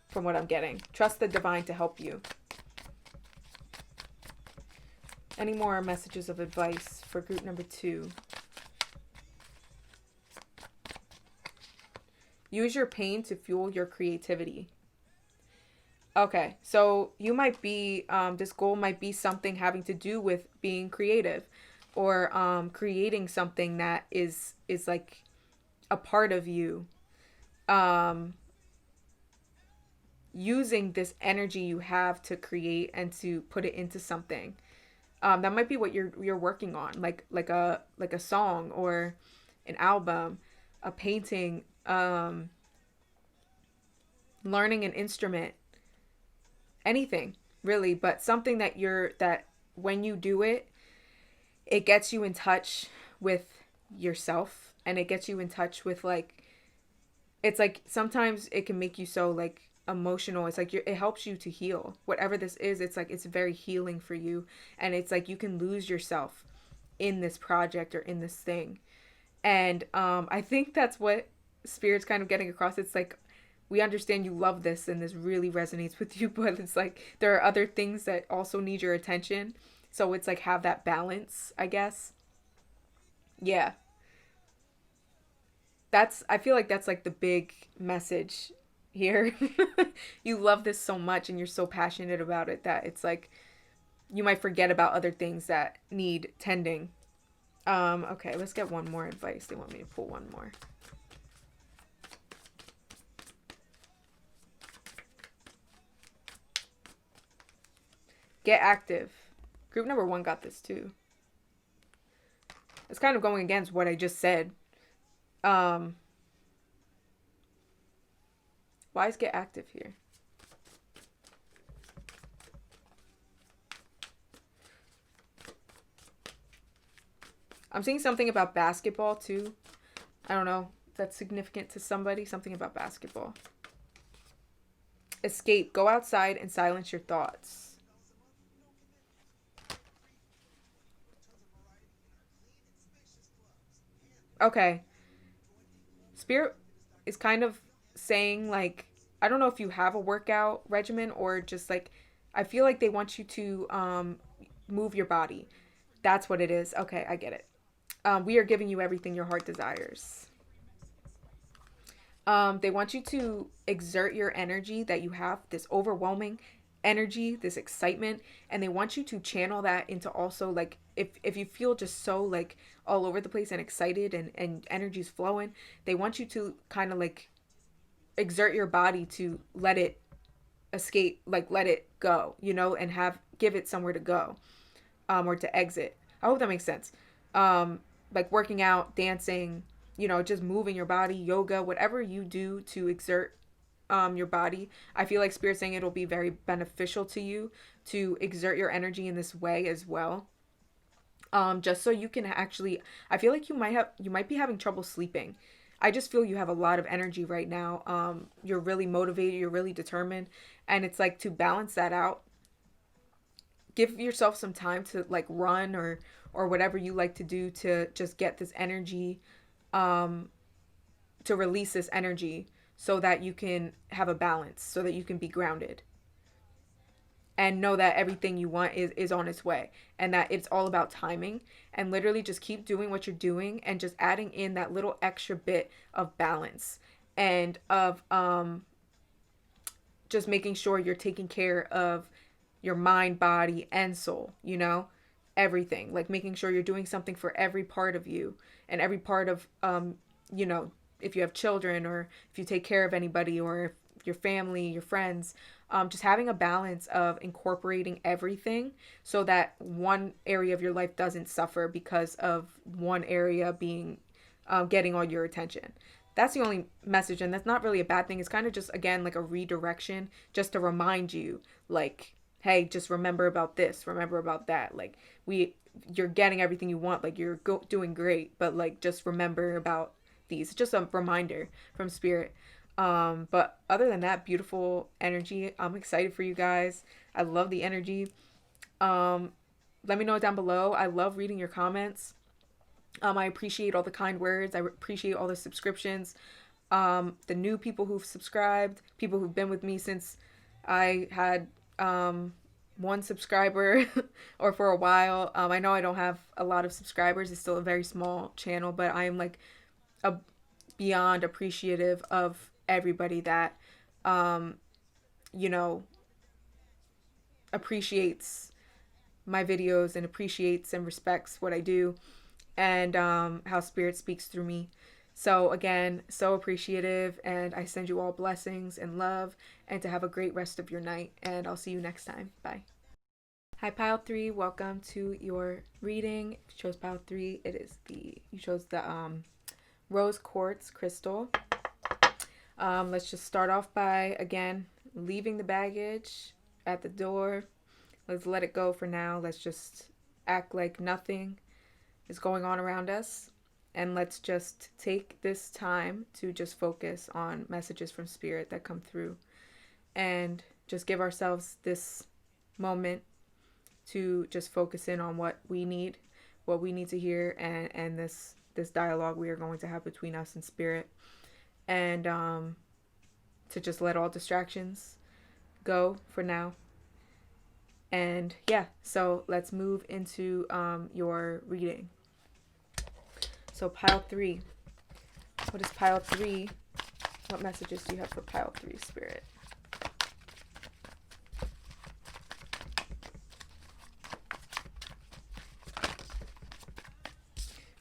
from what I'm getting. Trust the divine to help you. Any more messages of advice for group number 2? Use your pain to fuel your creativity. Okay, so you might be, this goal might be something having to do with being creative or creating something that is like a part of you. Using this energy you have to create and to put it into something. That might be what you're working on, like a song or an album, a painting, learning an instrument, anything really, but something that when you do it, it gets you in touch with yourself, and it gets you in touch with like, it's like sometimes it can make you so like emotional. It's like it helps you to heal. Whatever this is, it's like it's very healing for you, and it's like you can lose yourself in this project or in this thing. And I think that's what Spirit's kind of getting across. It's like we understand you love this and this really resonates with you, but it's like there are other things that also need your attention. So it's like have that balance, I guess. Yeah. I feel like that's like the big message here. You love this so much and you're so passionate about it that it's like you might forget about other things that need tending. Okay, let's get one more advice. They want me to pull one more. Get active. Group number 1 got this too. It's kind of going against what I just said. Why is get active here? I'm seeing something about basketball too. I don't know. That's significant to somebody. Something about basketball. Escape. Go outside and silence your thoughts. Okay. Spirit is kind of saying, like, I don't know if you have a workout regimen or just like, I feel like they want you to move your body. That's what it is. Okay, I get it. We are giving you everything your heart desires. They want you to exert your energy that you have, this overwhelming energy, this excitement, and they want you to channel that into also, like, if you feel just so like all over the place and excited and energy's flowing, they want you to kind of like exert your body to let it escape, like let it go, you know, and have give it somewhere to go, or to exit. I hope that makes sense. Like working out, dancing, you know, just moving your body, yoga, whatever you do to exert your body. I feel like Spirit saying it'll be very beneficial to you to exert your energy in this way as well. Just so you can actually, I feel like you might be having trouble sleeping. I just feel you have a lot of energy right now. You're really motivated, you're really determined, and it's like to balance that out, give yourself some time to like run or whatever you like to do to just get this energy, um to release this energy so that you can have a balance, so that you can be grounded and know that everything you want is on its way, and that it's all about timing, and literally just keep doing what you're doing and just adding in that little extra bit of balance and of just making sure you're taking care of your mind, body, and soul, you know, everything. Like making sure you're doing something for every part of you and every part of, you know, if you have children or if you take care of anybody or your family, your friends, just having a balance of incorporating everything so that one area of your life doesn't suffer because of one area being, getting all your attention. That's the only message, and that's not really a bad thing. It's kind of just, again, like a redirection, just to remind you, like, hey, just remember about this, remember about that. Like, you're getting everything you want, like, doing great, but like, just remember about these. It's just a reminder from Spirit. But other than that, beautiful energy. I'm excited for you guys. I love the energy. Um, Let me know down below. I love reading your comments. I appreciate all the kind words. I appreciate all the subscriptions. The new people who've subscribed, people who've been with me since I had one subscriber or for a while. I know I don't have a lot of subscribers. It's still a very small channel, but I am like a beyond appreciative of everybody that, um, you know, appreciates my videos and appreciates and respects what I do, and how Spirit speaks through me. So, again, so appreciative, and I send you all blessings and love, and to have a great rest of your night. And I'll see you next time. Bye. Hi, Pile 3. Welcome to your reading. If you chose Pile 3, you chose the Rose Quartz crystal. Let's just start off by, again, leaving the baggage at the door. Let's let it go for now. Let's just act like nothing is going on around us. And let's just take this time to just focus on messages from Spirit that come through. And just give ourselves this moment to just focus in on what we need to hear, and this dialogue we are going to have between us and Spirit. And to just let all distractions go for now. And yeah, so let's move into your reading. So Pile 3. What is Pile 3? What messages do you have for Pile 3, Spirit?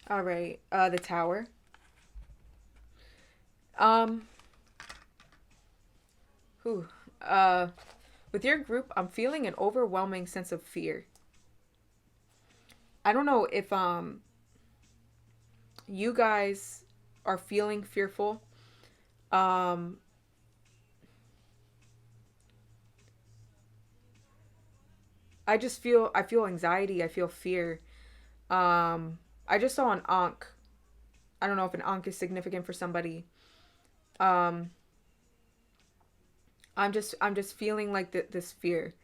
All right, the Tower. Whew. With your group, I'm feeling an overwhelming sense of fear. I don't know if you guys are feeling fearful. Um I feel anxiety, I feel fear. I just saw an ankh. I don't know if an ankh is significant for somebody. Um, I'm just feeling like this fear.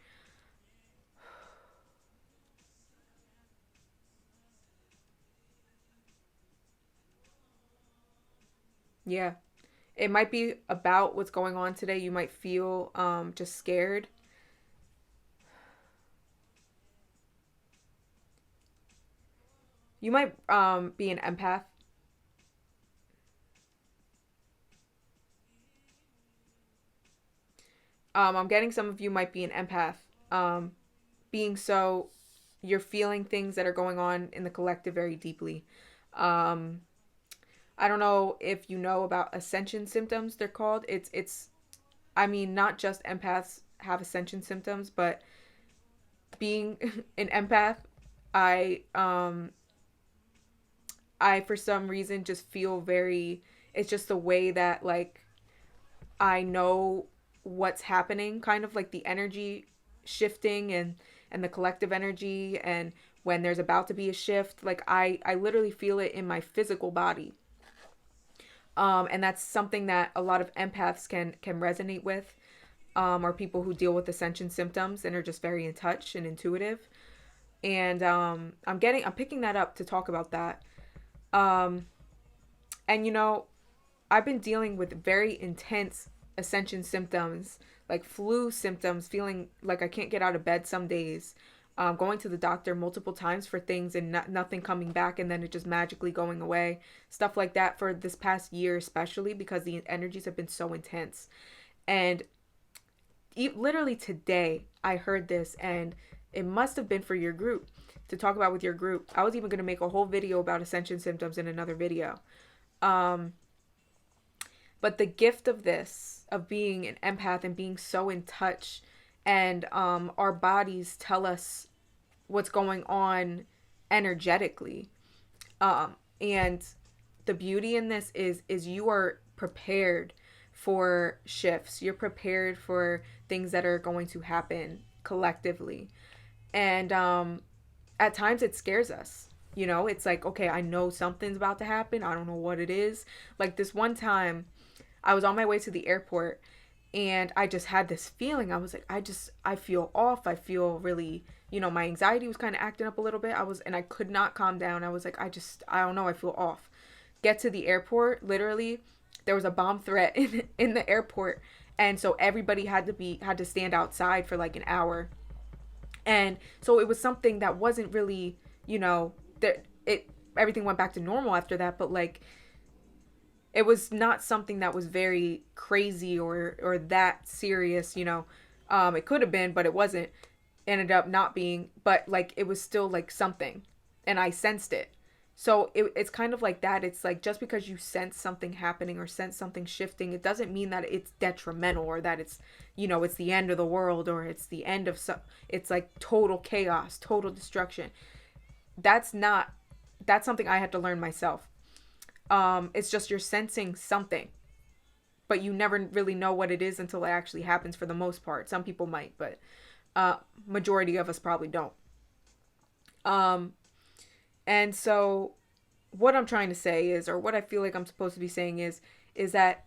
Yeah. It might be about what's going on today. You might feel just scared. You might be an empath. I'm getting some of you might be an empath. Um, being so, you're feeling things that are going on in the collective very deeply. Um, I don't know if you know about ascension symptoms. They're called. It's. I mean, not just empaths have ascension symptoms, but being an empath, I I for some reason just feel very. It's just the way that like I know what's happening, kind of like the energy shifting and the collective energy, and when there's about to be a shift, like I literally feel it in my physical body. And that's something that a lot of empaths can resonate with, or people who deal with ascension symptoms and are just very in touch and intuitive. And I'm picking that up to talk about that. Um, and I've been dealing with very intense ascension symptoms, like flu symptoms, feeling like I can't get out of bed some days, going to the doctor multiple times for things and nothing coming back, and then it just magically going away. Stuff like that for this past year, especially because the energies have been so intense. And literally today, I heard this, and it must have been for your group to talk about with your group. I was even going to make a whole video about ascension symptoms in another video. Um, but the gift of this, of being an empath and being so in touch, and our bodies tell us what's going on energetically. And the beauty in this is you are prepared for shifts. You're prepared for things that are going to happen collectively. And at times it scares us. It's like, okay, I know something's about to happen. I don't know what it is. Like this one time, I was on my way to the airport and I just had this feeling. I was like, I feel off. I feel really, my anxiety was kind of acting up a little bit. And I could not calm down. I was like, I don't know. I feel off. Get to the airport, literally, there was a bomb threat in the airport. And so everybody had to stand outside for like an hour. And so it was something that wasn't really, that it everything went back to normal after that, but like it was not something that was very crazy or that serious. It could have been, but it wasn't. Ended up not being, but like it was still like something, and I sensed it. So it's kind of like that. It's like just because you sense something happening or sense something shifting, it doesn't mean that it's detrimental or that it's, it's the end of the world or it's the end of some. It's like total chaos, total destruction. That's not. That's something I had to learn myself. It's just you're sensing something, but you never really know what it is until it actually happens. For the most part, some people might, but majority of us probably don't. Um, and so, what I'm trying to say is, or what I feel like I'm supposed to be saying is that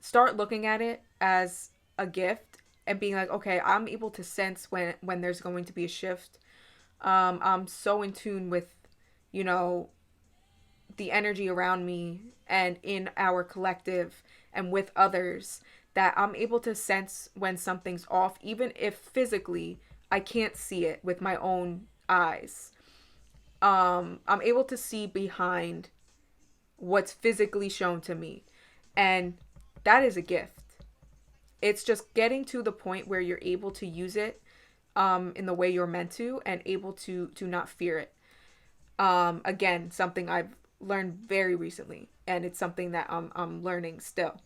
start looking at it as a gift and being like, okay, I'm able to sense when there's going to be a shift. I'm so in tune with, you know, the energy around me and in our collective and with others, that I'm able to sense when something's off, even if physically I can't see it with my own eyes. I'm able to see behind what's physically shown to me. And that is a gift. It's just getting to the point where you're able to use it in the way you're meant to, and able to not fear it. Again, something I've learned very recently, and it's something that I'm learning still.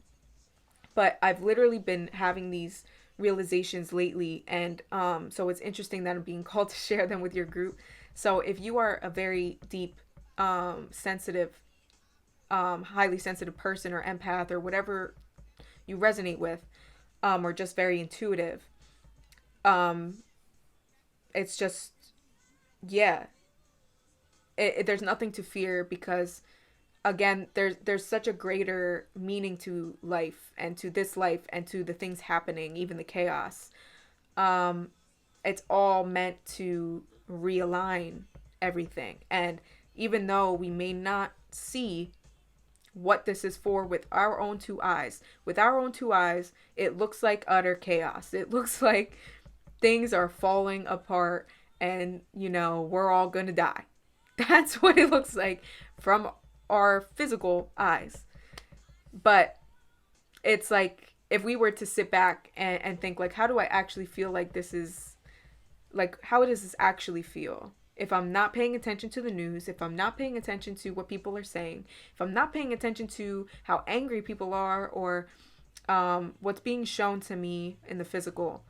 But I've literally been having these realizations lately, and so it's interesting that I'm being called to share them with your group. So if you are a very deep, sensitive, highly sensitive person or empath or whatever you resonate with, or just very intuitive, um, it's just, yeah, there's nothing to fear because again, there's such a greater meaning to life and to this life and to the things happening, even the chaos. Um, it's all meant to realign everything. And even though we may not see what this is for with our own two eyes, it looks like utter chaos. It looks like things are falling apart and, we're all going to die. That's what it looks like from our physical eyes. But it's like if we were to sit back and think like, how do I actually feel like this is, like, how does this actually feel? If I'm not paying attention to the news, if I'm not paying attention to what people are saying, if I'm not paying attention to how angry people are or what's being shown to me in the physical,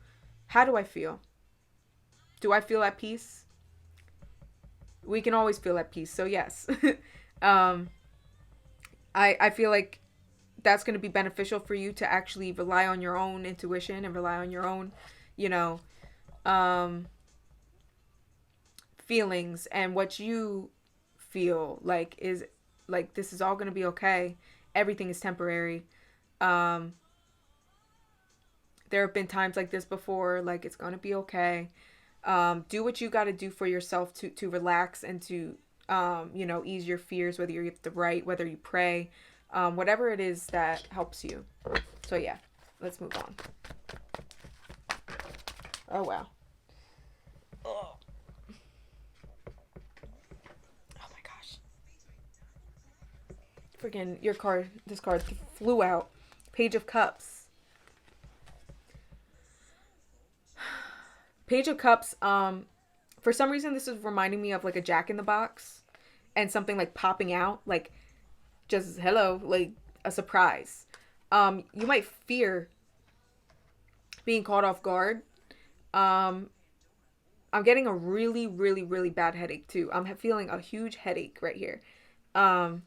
how do I feel? Do I feel at peace? We can always feel at peace. So yes, um, I feel like that's going to be beneficial for you to actually rely on your own intuition and rely on your own, you know, um, feelings and what you feel like is like this is all going to be okay. Everything is temporary. Um, there have been times like this before. Like it's going to be okay. Do what you got to do for yourself to relax and to ease your fears. Whether you get the right, whether you pray, whatever it is that helps you. So yeah, let's move on. Oh wow. Oh. Oh my gosh. Freaking this card flew out. Page of Cups. Page of Cups, for some reason this is reminding me of like a Jack in the Box and something like popping out, like just hello, like a surprise. You might fear being caught off guard. Um, I'm getting a really, really, really bad headache too. I'm feeling a huge headache right here. Um,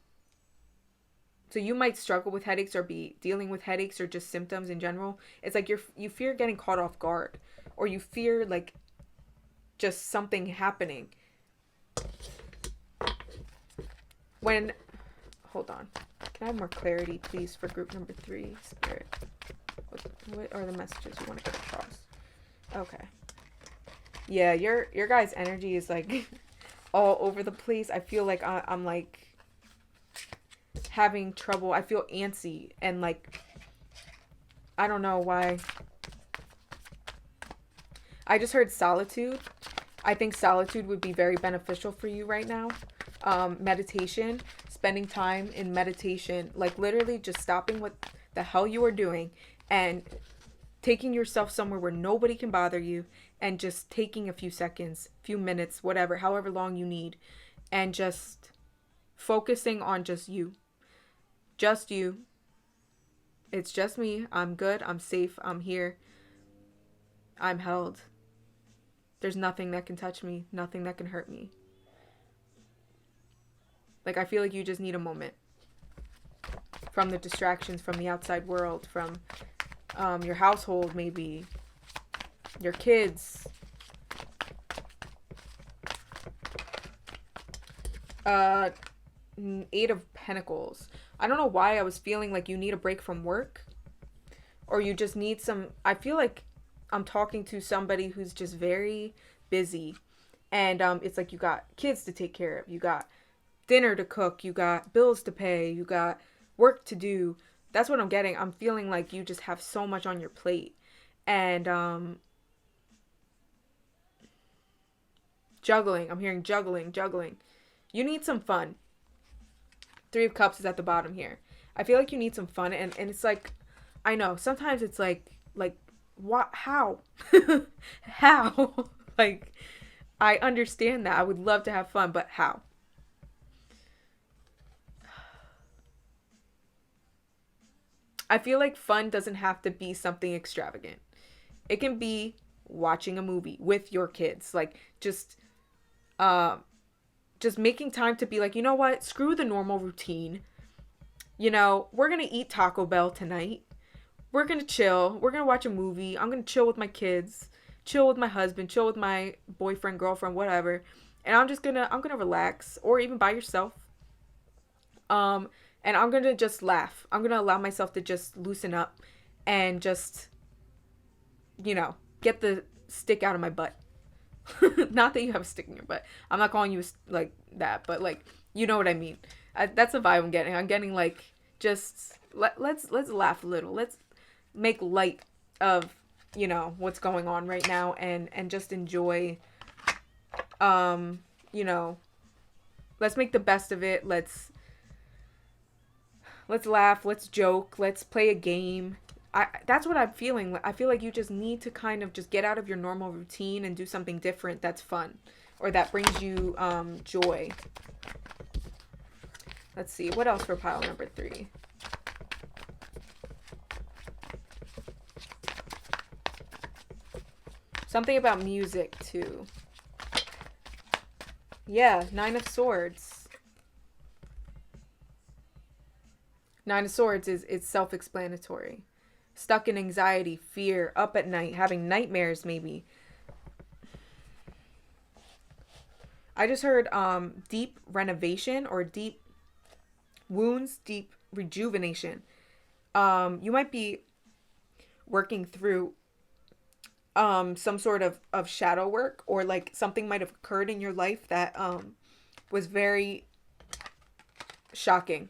so you might struggle with headaches or be dealing with headaches or just symptoms in general. It's like you fear getting caught off guard or you fear like just something happening. When hold on. Can I have more clarity please for group number 3, Spirit? What are the messages you want to get across? Okay. Yeah, your guys' energy is like all over the place. I feel like I'm like having trouble. I feel antsy and like I don't know why. I just heard solitude. I think solitude would be very beneficial for you right now. Meditation, spending time in meditation, like literally just stopping what the hell you are doing and taking yourself somewhere where nobody can bother you and just taking a few seconds, few minutes, whatever, however long you need, and just focusing on just you. Just you. It's just me. I'm good. I'm safe. I'm here. I'm held. There's nothing that can touch me. Nothing that can hurt me. Like, I feel like you just need a moment. From the distractions, from the outside world, from your household, maybe. Your kids. Eight of Pentacles. I don't know why I was feeling like you need a break from work. Or you just need some... I feel like I'm talking to somebody who's just very busy. And it's like you got kids to take care of. You got dinner to cook. You got bills to pay. You got work to do. That's what I'm getting. I'm feeling like you just have so much on your plate. And juggling. I'm hearing juggling. You need some fun. 3 of Cups is at the bottom here. I feel like you need some fun. And it's like, I know, sometimes it's like, what? How? How? Like, I understand that. I would love to have fun, but how? I feel like fun doesn't have to be something extravagant. It can be watching a movie with your kids. Like, just making time to be like, you know what? Screw the normal routine. We're going to eat Taco Bell tonight. We're going to chill. We're going to watch a movie. I'm going to chill with my kids. chill with my husband, chill with my boyfriend, girlfriend, whatever. And I'm gonna relax, or even by yourself. Um, and I'm gonna just laugh. I'm gonna allow myself to just loosen up and just, get the stick out of my butt. Not that you have a stick in your butt. I'm not calling you like that, but like, you know what I mean. That's the vibe I'm getting. I'm getting like, just let's laugh a little. Let's make light of, what's going on right now, and just enjoy. Um, you know, let's make the best of it. Let's laugh, let's joke, let's play a game. That's what I'm feeling. I feel like you just need to kind of just get out of your normal routine and do something different that's fun, or that brings you joy. Let's see, what else for pile number 3? Something about music too. Yeah, 9 of Swords. 9 of Swords is self-explanatory. Stuck in anxiety, fear, up at night, having nightmares maybe. I just heard deep renovation, or deep wounds, deep rejuvenation. You might be working through some sort of shadow work, or like something might have occurred in your life that was very shocking.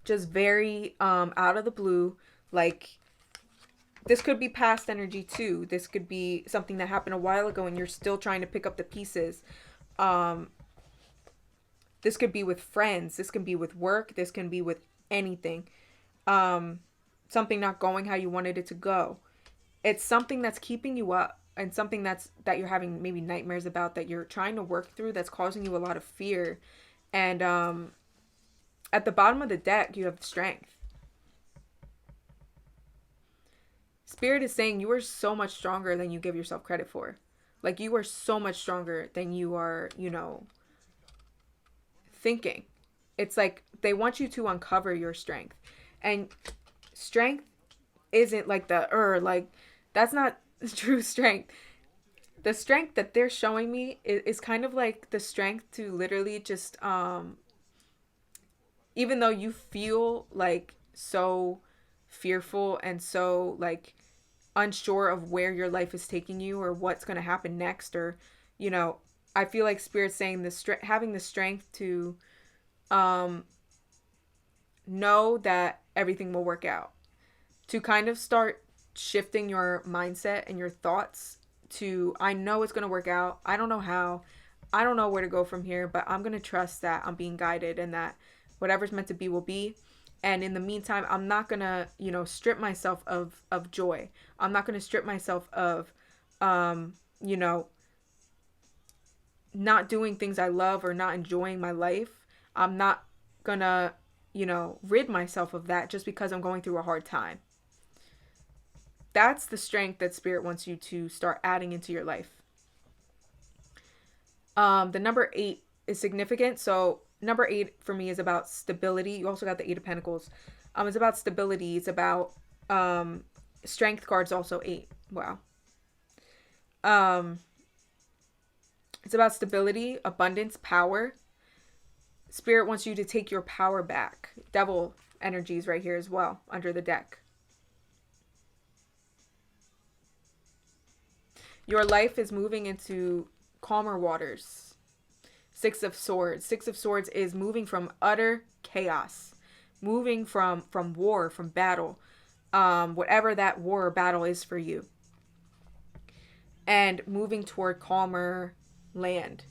Just very out of the blue. Like, this could be past energy too. This could be something that happened a while ago and you're still trying to pick up the pieces. This could be with friends. This can be with work. This can be with anything. Something not going how you wanted it to go. It's something that's keeping you up, and something that you're having maybe nightmares about, that you're trying to work through, that's causing you a lot of fear. And at the bottom of the deck, you have strength. Spirit is saying you are so much stronger than you give yourself credit for. Like, you are so much stronger than you are, thinking. It's like they want you to uncover your strength. And strength isn't like that's not true strength. The strength that they're showing me is kind of like the strength to literally just even though you feel like so fearful and so like unsure of where your life is taking you, or what's going to happen next, or I feel like Spirit's saying having the strength to know that everything will work out, to kind of start shifting your mindset and your thoughts to, I know it's going to work out. I don't know how. I don't know where to go from here, but I'm going to trust that I'm being guided, and that whatever's meant to be will be. And in the meantime, I'm not going to, strip myself of joy. I'm not going to strip myself of, not doing things I love, or not enjoying my life. I'm not going to, rid myself of that just because I'm going through a hard time. That's the strength that Spirit wants you to start adding into your life. The number 8 is significant. So number 8 for me is about stability. You also got the 8 of Pentacles. It's about stability. It's about strength cards, also 8. Wow. It's about stability, abundance, power. Spirit wants you to take your power back. Devil energies right here as well under the deck. Your life is moving into calmer waters. 6 of Swords. 6 of Swords is moving from utter chaos. Moving from war, from battle. Whatever that war or battle is for you. And moving toward calmer land.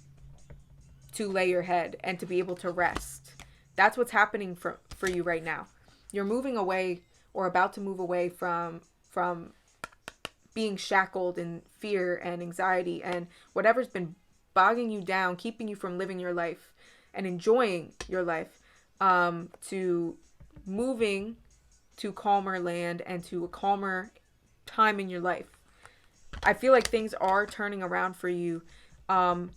To lay your head and to be able to rest. That's what's happening for you right now. You're moving away, or about to move away from being shackled in fear and anxiety and whatever's been bogging you down, keeping you from living your life and enjoying your life, to moving to calmer land and to a calmer time in your life. I feel like things are turning around for you, but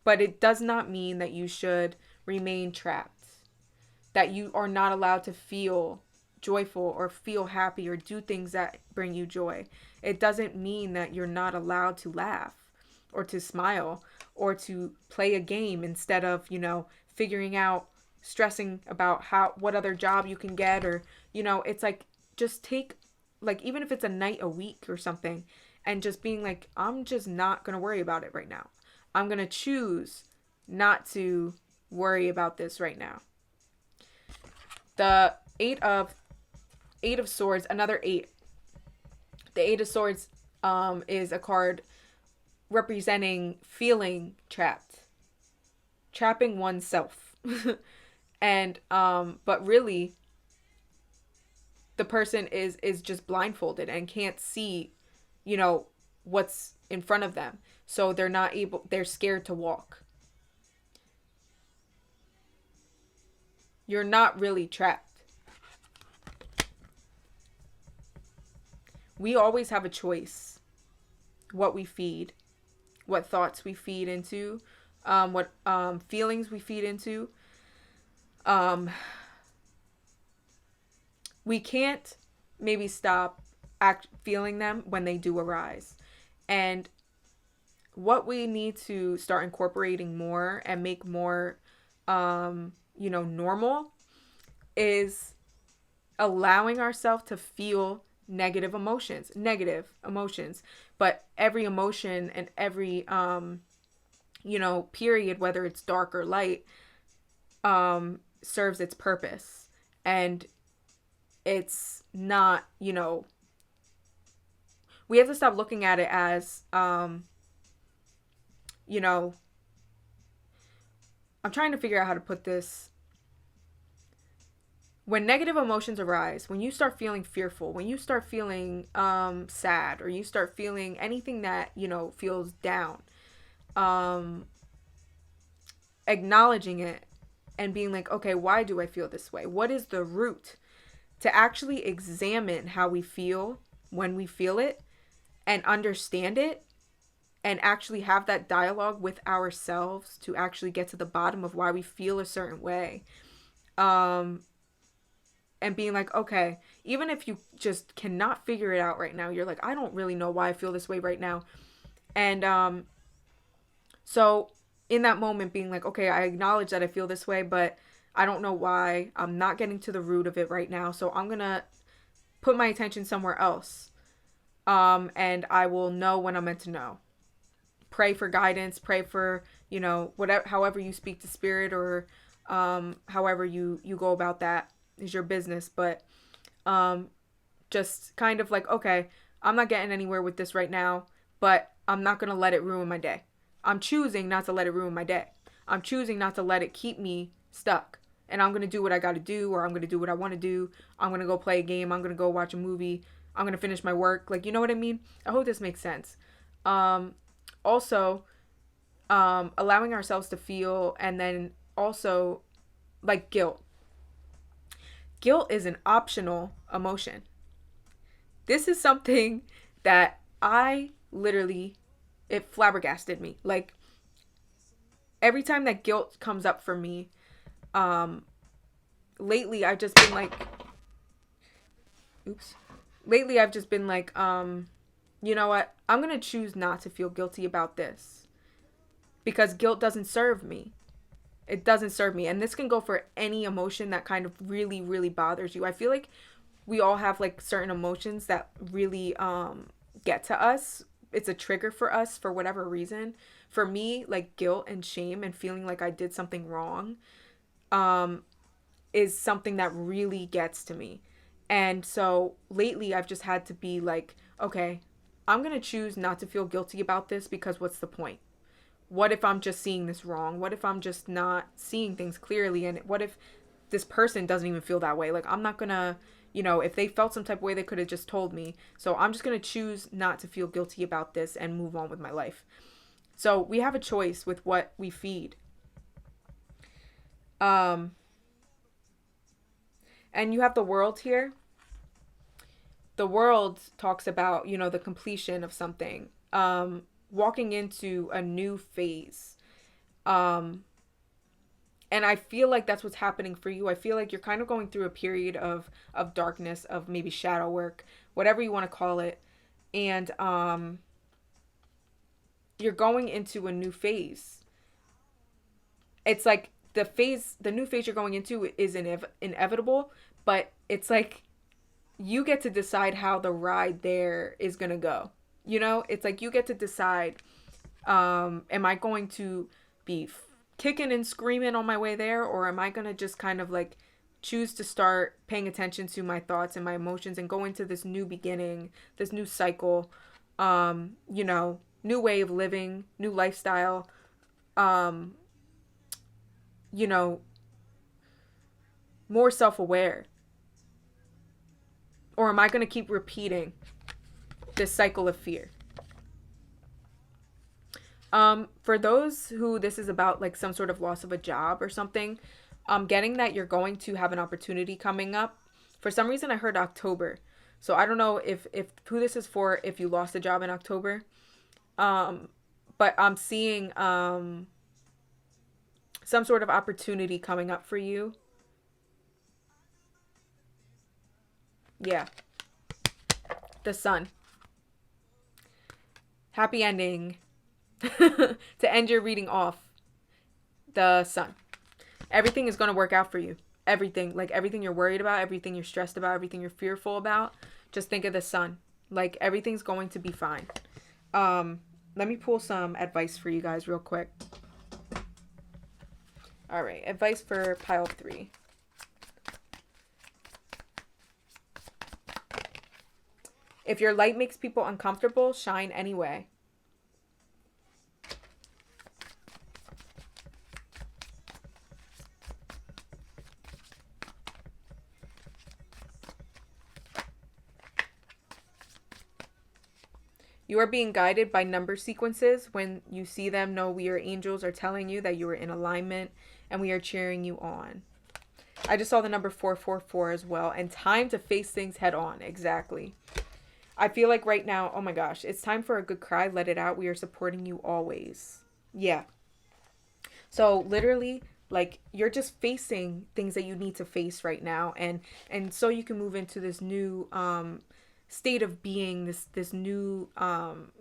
it does not mean that you should remain trapped, that you are not allowed to feel joyful or feel happy or do things that bring you joy. It doesn't mean that you're not allowed to laugh or to smile or to play a game instead of, figuring out, stressing about what other job you can get, or, it's like, just take, like, even if it's a night a week or something, and just being like, I'm just not going to worry about it right now. I'm going to choose not to worry about this right now. The eight of swords, another eight. The Eight of Swords is a card representing feeling trapped, trapping oneself. And but really the person is just blindfolded and can't see, what's in front of them. So they're scared to walk. You're not really trapped. We always have a choice what we feed, what thoughts we feed into, what feelings we feed into. We can't maybe stop feeling them when they do arise. And what we need to start incorporating more and make more, normal is allowing ourselves to feel negative emotions, but every emotion and every, period, whether it's dark or light, serves its purpose. And it's not, we have to stop looking at it as, I'm trying to figure out how to put this. When negative emotions arise, when you start feeling fearful, when you start feeling sad, or you start feeling anything that, feels down, acknowledging it and being like, okay, why do I feel this way? What is the root? To actually examine how we feel when we feel it and understand it, and actually have that dialogue with ourselves to actually get to the bottom of why we feel a certain way. And being like, okay, even if you just cannot figure it out right now, you're like, I don't really know why I feel this way right now. And so in that moment being like, okay, I acknowledge that I feel this way, but I don't know why. I'm not getting to the root of it right now. So I'm going to put my attention somewhere else. And I will know when I'm meant to know. Pray for guidance, pray for, whatever, however you speak to spirit, or however you go about that is your business. But just kind of like, okay, I'm not getting anywhere with this right now, but I'm not going to let it ruin my day. I'm choosing not to let it ruin my day. I'm choosing not to let it keep me stuck. And I'm going to do what I got to do, or I'm going to do what I want to do. I'm going to go play a game. I'm going to go watch a movie. I'm going to finish my work. Like, you know what I mean? I hope this makes sense. Also, allowing ourselves to feel, and then also like guilt. Guilt is an optional emotion. This is something that it flabbergasted me. Like, every time that guilt comes up for me, lately I've just been like, you know what? I'm going to choose not to feel guilty about this, because guilt doesn't serve me. It doesn't serve me. And this can go for any emotion that kind of really, really bothers you. I feel like we all have like certain emotions that really get to us. It's a trigger for us for whatever reason. For me, like guilt and shame and feeling like I did something wrong is something that really gets to me. And so lately I've just had to be like, okay, I'm going to choose not to feel guilty about this, because what's the point? What if I'm just seeing this wrong? What if I'm just not seeing things clearly? And what if this person doesn't even feel that way? Like, I'm not going to, if they felt some type of way, they could have just told me. So I'm just going to choose not to feel guilty about this and move on with my life. So we have a choice with what we feed. And you have the world here. The world talks about, the completion of something. Walking into a new phase. And And I feel like that's what's happening for you. I feel like you're kind of going through a period of darkness, of maybe shadow work, whatever you want to call it. And you're going into a new phase. It's like the new phase you're going into is inevitable, but it's like you get to decide how the ride there is going to go. You know, it's like you get to decide, am I going to be kicking and screaming on my way there, or am I going to just kind of like choose to start paying attention to my thoughts and my emotions and go into this new beginning, this new cycle, you know, new way of living, new lifestyle, um, you know, more self-aware? Or am I going to keep repeating this cycle of fear? For those who this is about, like some sort of loss of a job or something, getting that you're going to have an opportunity coming up. For some reason, I heard October. So I don't know if who this is for, if you lost a job in October. But I'm seeing some sort of opportunity coming up for you. Yeah. The sun. Happy ending. To end your reading off. The sun. Everything is going to work out for you. Everything. Like everything you're worried about, everything you're stressed about, everything you're fearful about. Just think of the sun. Like everything's going to be fine. Let me pull some advice for you guys real quick. All right. Advice for pile 3. If your light makes people uncomfortable, shine anyway. You are being guided by number sequences. When you see them, know your angels are telling you that you are in alignment and we are cheering you on. I just saw the number 444 as well. And time to face things head on. Exactly. I feel like right now, oh my gosh, it's time for a good cry. Let it out. We are supporting you always. Yeah. So literally, like you're just facing things that you need to face right now. And so you can move into this new state of being, this new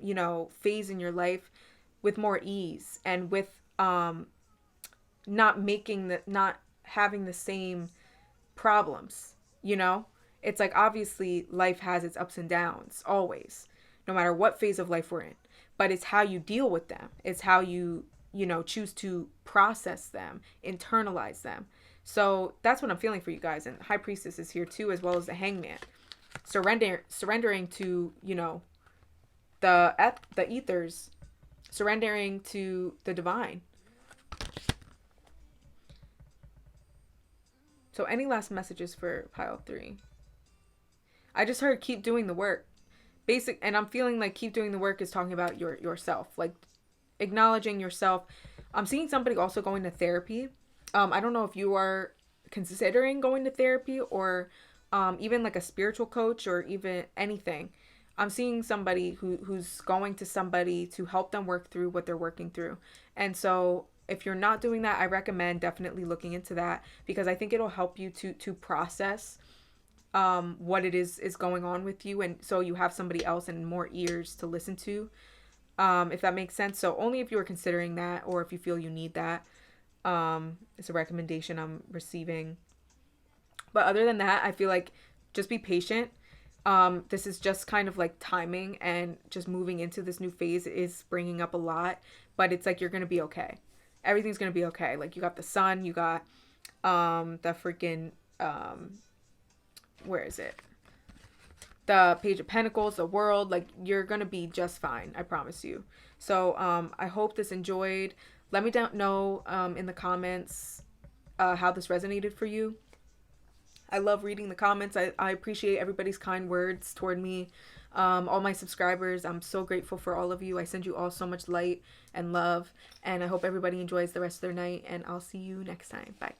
you know, phase in your life with more ease and with not having the same problems, you know? It's like obviously life has its ups and downs always, no matter what phase of life we're in, but it's how you deal with them. It's how you know, choose to process them, internalize them. So that's what I'm feeling for you guys. And High Priestess is here too, as well as the Hangman. Surrendering to, you know, the ethers, surrendering to the divine. So any last messages for pile 3? I just heard keep doing the work. And I'm feeling like keep doing the work is talking about yourself, like acknowledging yourself. I'm seeing somebody also going to therapy. I don't know if you are considering going to therapy or even like a spiritual coach or even anything. I'm seeing somebody who's going to somebody to help them work through what they're working through. And so if you're not doing that, I recommend definitely looking into that, because I think it'll help you to process what it is going on with you. And so you have somebody else and more ears to listen to, if that makes sense. So only if you are considering that, or if you feel you need that, it's a recommendation I'm receiving. But other than that, I feel like just be patient. This is just kind of like timing, and just moving into this new phase is bringing up a lot, but it's like you're going to be okay. Everything's going to be okay. Like you got the sun, you got the freaking where is it? The Page of Pentacles, the World. Like you're going to be just fine. I promise you. So I hope this enjoyed. Let me know in the comments how this resonated for you. I love reading the comments. I appreciate everybody's kind words toward me. All my subscribers, I'm so grateful for all of you. I send you all so much light and love. And I hope everybody enjoys the rest of their night. And I'll see you next time. Bye.